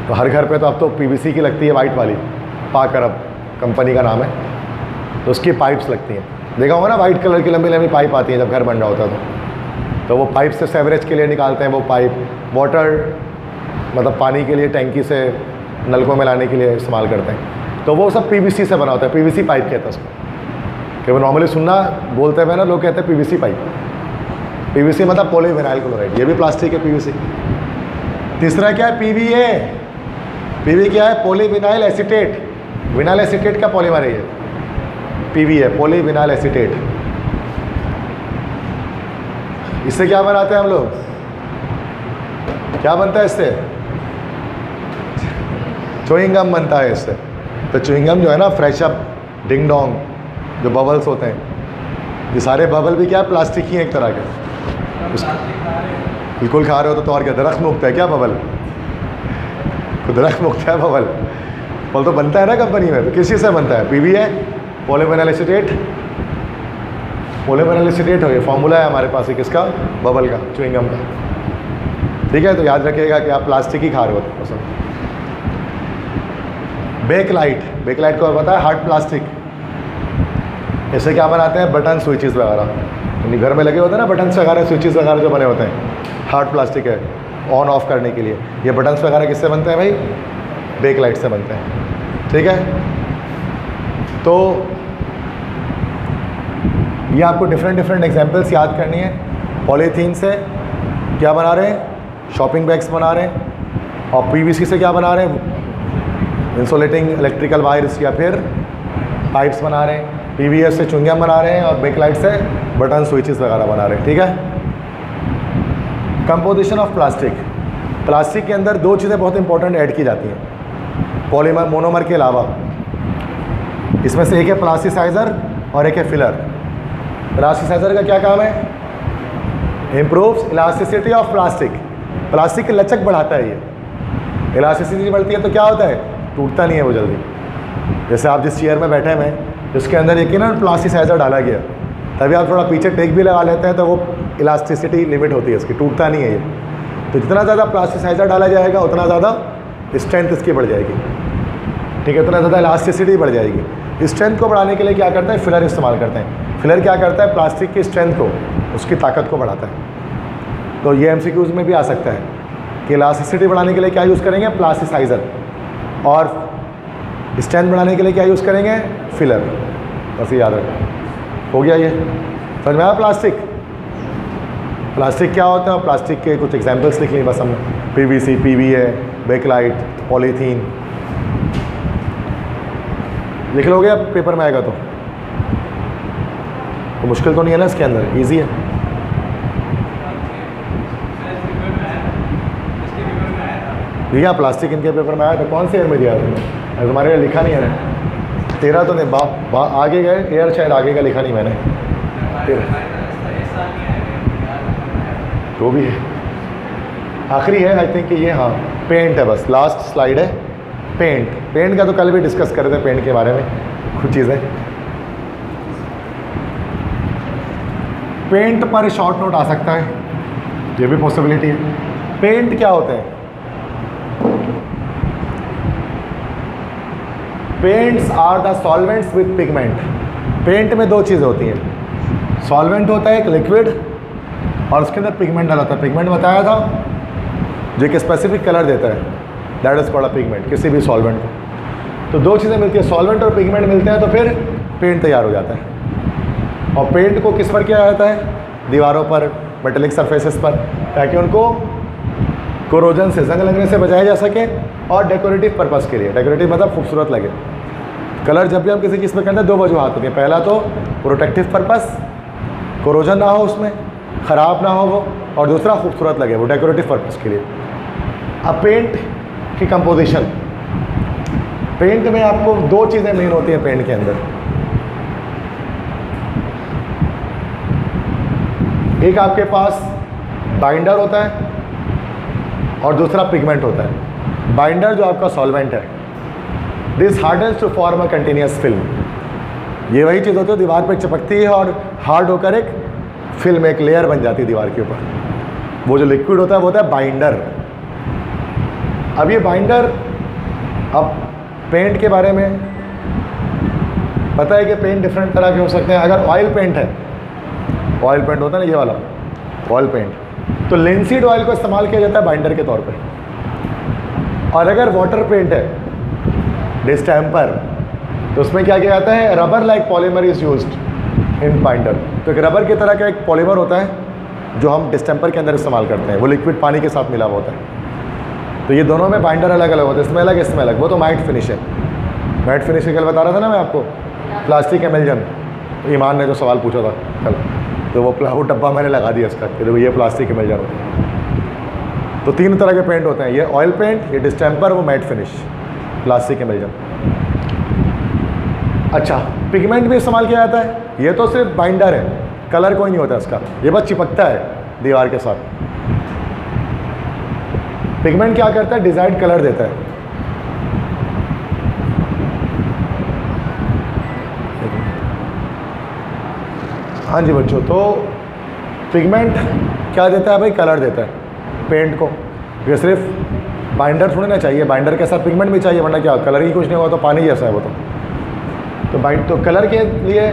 तो हर घर पे तो अब तो PVC की लगती है, वाइट वाली, पाक अरब कंपनी का नाम है, तो उसकी पाइप्स लगती हैं, देखा होगा ना, वाइट कलर की लंबी लंबी पाइप आती है जब घर बन रहा होता है, तो वो पाइप से सेवरेज के लिए निकालते हैं, वो पाइप वाटर मतलब पानी के लिए टैंकी से नलकों में लाने के लिए इस्तेमाल करते हैं, तो वो सब PVC से बना होता है, PVC पाइप कहते हैं उसको, कि वो नॉर्मली सुनना बोलते हुए ना लोग कहते हैं PVC पाइप, PVC मतलब पॉलीविनाइल क्लोराइड, ये भी प्लास्टिक है PVC। तीसरा क्या है, PV क्या है, पॉलीविनाइल एसीटेट, विनाइल एसीटेट का पॉलीमर है ये, PV है, पॉलीविनाइल एसीटेट। इससे क्या बनाते हैं हम लोग, क्या बनता है इससे, च्युइंगम बनता है इससे। तो च्युइंगम जो है ना, फ्रेश अप, डिंग डोंग, जो बबल्स होते हैं, ये सारे बबल भी क्या है, प्लास्टिक ही एक तरह के। बिल्कुल खा रहे हो तो और क्या, दरख्त में उगता है क्या बबल? तो दरख्त में उगता है बबल तो बनता है ना कंपनी में, तो किस चीज़ से बनता है? पीवी है, पॉलीविनाइल एसीटेट। पॉलीविनाइल एसीटेट हो, ये फॉर्मूला है हमारे पास, किसका? बबल का, च्युइंगम का। ठीक है, तो याद रखिएगा कि आप प्लास्टिक ही खा रहे हो तो। बेकलाइट, बेकलाइट को पता है, हार्ड प्लास्टिक। इससे क्या बनाते हैं? बटन, स्विचेस वगैरह, यानी घर में लगे होते हैं ना बटन्स वगैरह, स्विचेस वगैरह जो बने होते हैं, हार्ड प्लास्टिक है ऑन ऑफ करने के लिए। ये बटन्स वगैरह किससे बनते हैं भाई? बेकलाइट से बनते हैं। ठीक है, तो ये आपको डिफरेंट एग्जांपल्स याद करनी है। पॉलीथीन से क्या बना रहे हैं? शॉपिंग बैग्स बना रहे हैं। और पीवीसी से क्या बना रहे हैं? इंसुलेटिंग इलेक्ट्रिकल वायर्स या फिर पाइप्स बना रहे हैं। पीवीएस से च्युइंगम बना रहे हैं और बेकलाइट से बटन, स्विचेस वगैरह बना रहे हैं। ठीक है, कंपोजिशन ऑफ प्लास्टिक। प्लास्टिक के अंदर दो चीज़ें बहुत इंपॉर्टेंट ऐड की जाती हैं पॉलीमर, मोनोमर के अलावा। इसमें से एक है प्लास्टिसाइज़र और एक है फिलर। प्लास्टिसाइज़र का क्या काम है? Improves elasticity of plastic. Plastic की लचक बढ़ाता है ये। इलास्टिसिटी बढ़ती है तो क्या होता है? टूटता नहीं है वो जल्दी। जैसे आप जिस चेयर में बैठे हुए हैं, जिसके अंदर एक ना प्लास्टिसाइज़र डाला गया, तभी आप थोड़ा पीछे टेक भी लगा लेते हैं तो वो इलास्टिसिटी लिमिट होती है इसकी, टूटता नहीं है ये। तो जितना ज़्यादा प्लास्टिसाइज़र डाला जाएगा उतना ज़्यादा स्ट्रेंथ इसकी बढ़ जाएगी। ठीक है, उतना ज़्यादा इलास्टिसिटी बढ़ जाएगी। स्ट्रेंथ को बढ़ाने के लिए क्या करते हैं? फिलर इस्तेमाल करते हैं। फिलर क्या करता है? प्लास्टिक की स्ट्रेंथ को, उसकी ताकत को बढ़ाता है। तो ये MCQs में भी आ सकता है कि इलास्टिसिटी बढ़ाने के लिए क्या यूज़ करेंगे? प्लास्टिसाइज़र। और स्ट्रेंथ बढ़ाने के लिए क्या यूज़ करेंगे? फिलर। बस याद रखें। हो गया ये समझ में आया? प्लास्टिक क्या होता है? प्लास्टिक के कुछ एग्जांपल्स लिख ली बस हमने। पीवीसी, पीवीए, बेकलाइट, पॉलीथीन लिख लोगे अब पेपर में आएगा तो मुश्किल तो नहीं है ना इसके अंदर, इजी है। भैया प्लास्टिक इनके पेपर में आया था, कौन से ईयर में दिया तुमने? तुम्हारे लिए लिखा नहीं है ना? 13 तो नहीं, आगे गए ईयर, शायद आगे का लिखा नहीं मैंने। 13 जो भी है, आखिरी है आई थिंक ये। हाँ, पेंट है, बस लास्ट स्लाइड है। पेंट का तो कल भी डिस्कस कर रहे थे, पेंट के बारे में कुछ चीज़ें। पेंट पर शॉर्ट नोट आ सकता है, ये भी पॉसिबिलिटी है। पेंट क्या होते हैं? Paints are the solvents with pigment. Paint में दो चीज़ें होती हैं, सॉल्वेंट होता है एक लिक्विड और उसके अंदर पिगमेंट डाला होता है। पिगमेंट बताया था जो एक स्पेसिफिक कलर देता है, that is called a pigment, किसी भी सॉल्वेंट को। तो दो चीज़ें मिलती है, सॉल्वेंट और पिगमेंट मिलते हैं तो फिर पेंट तैयार हो जाता है। और पेंट को किस पर किया जाता है? दीवारों पर, मेटेलिक सरफेसेस पर, ताकि उनको कोरोजन से, जंग लगने से बचाया जा सके और डेकोरेटिव पर्पस के लिए। डेकोरेटिव मतलब खूबसूरत लगे। कलर जब भी हम किसी चीज़ पर करते हैं दो वजूहात होती हैं। पहला तो प्रोटेक्टिव पर्पस, कोरोजन ना हो उसमें, ख़राब ना हो वो, और दूसरा खूबसूरत लगे वो, डेकोरेटिव पर्पस के लिए। अब पेंट की कंपोजिशन, पेंट में आपको दो चीज़ें मेन होती हैं पेंट के अंदर। एक आपके पास बाइंडर होता है और दूसरा पिगमेंट होता है। बाइंडर जो आपका सॉल्वेंट है, this hardens to form a continuous film. ये वही चीज़ होती है दीवार पे चिपकती है और हार्ड होकर एक फिल्म, एक लेयर बन जाती है दीवार के ऊपर। वो जो लिक्विड होता है वो होता है बाइंडर। अब ये बाइंडर, अब पेंट के बारे में पता है कि पेंट डिफरेंट तरह के हो सकते हैं। अगर ऑयल पेंट है, ऑयल पेंट होता है ना ये वाला ऑयल पेंट, तो लिंसीड ऑयल को इस्तेमाल किया जाता है बाइंडर के तौर पे। और अगर वाटर पेंट है, डिस्टेम्पर, तो उसमें क्या किया जाता है? Rubber like polymer is used in binder. तो एक रबर की तरह का एक पॉलीमर होता है जो हम डिस्टेम्पर के अंदर इस्तेमाल करते हैं, वो लिक्विड पानी के साथ मिला हुआ होता है। तो ये दोनों में बाइंडर अलग अलग होते हैं, इसमें अलग इसमें अलग। वो तो मैट फिनिश है। मैट फिनिश कल बता रहा था ना मैं आपको, प्लास्टिक एमल्जन। ईमान ने जो सवाल पूछा था कल, तो वो डब्बा मैंने लगा दिया इसका कि देखो ये प्लास्टिक एमल्जन होता है। तो तीन तरह के पेंट होते हैं, ये ऑयल पेंट, ये डिस्टेम्पर, वो मैट फिनिश, प्लास्टिक एमल्जन। अच्छा, पिगमेंट भी इस्तेमाल किया जाता है। ये तो सिर्फ बाइंडर है, कलर कोई नहीं होता इसका, ये बस चिपकता है दीवार के साथ। पिगमेंट क्या करता है, डिज़ायर्ड कलर देता है। हाँ जी बच्चों, तो पिगमेंट क्या देता है भाई, कलर देता है पेंट को। ये सिर्फ बाइंडर थोड़ी ना चाहिए, बाइंडर के साथ पिगमेंट भी चाहिए, वरना क्या कलर ही कुछ नहीं होगा, तो पानी जैसा है वो तो कलर के लिए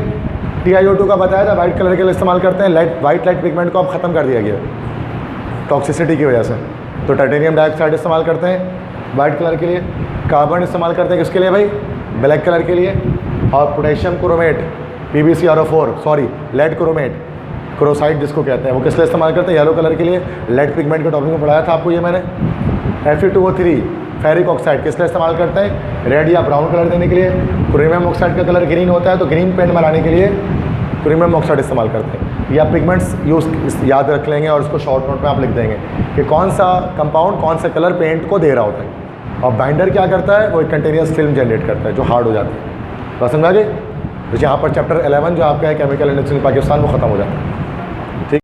TiO2 का बताया था, वाइट कलर के लिए इस्तेमाल करते हैं। वाइट लाइट पिगमेंट को अब ख़त्म कर दिया गया टॉक्सिसिटी की वजह से। तो टाइटेनियम डाइऑक्साइड इस्तेमाल करते हैं वाइट कलर के लिए, कार्बन इस्तेमाल करते हैं किसके लिए भाई, ब्लैक कलर के लिए, और potassium chromate PbCrO4 sorry lead chromate क्रोसाइड जिसको कहते हैं, वो किस लिए इस्तेमाल करते हैं, येलो कलर के लिए। लेड पिगमेंट के टॉपिक में पढ़ाया था आपको ये मैंने। Fe2O3 फेरिक ऑक्साइड किस लिए इस्तेमाल करते हैं, रेड या ब्राउन कलर देने के लिए। क्रोमियम ऑक्साइड का कलर ग्रीन होता है, तो ग्रीन पेंट बनाने के लिए क्रोमियम ऑक्साइड इस्तेमाल करते हैं। या पिगमेंट्स याद रख लेंगे और उसको शॉर्ट नोट में आप लिख देंगे कि कौन सा कंपाउंड कौन सा कलर पेंट को दे रहा होता है। और बाइंडर क्या करता है, वो एक कंटिन्यूस फिल्म जनरेट करता है जो हार्ड हो जाती है। बस समझ आ गई। तो यहाँ पर चैप्टर 11 जो आपका है केमिकल इंडस्ट्री इन पाकिस्तान, वो ख़त्म हो जाता है।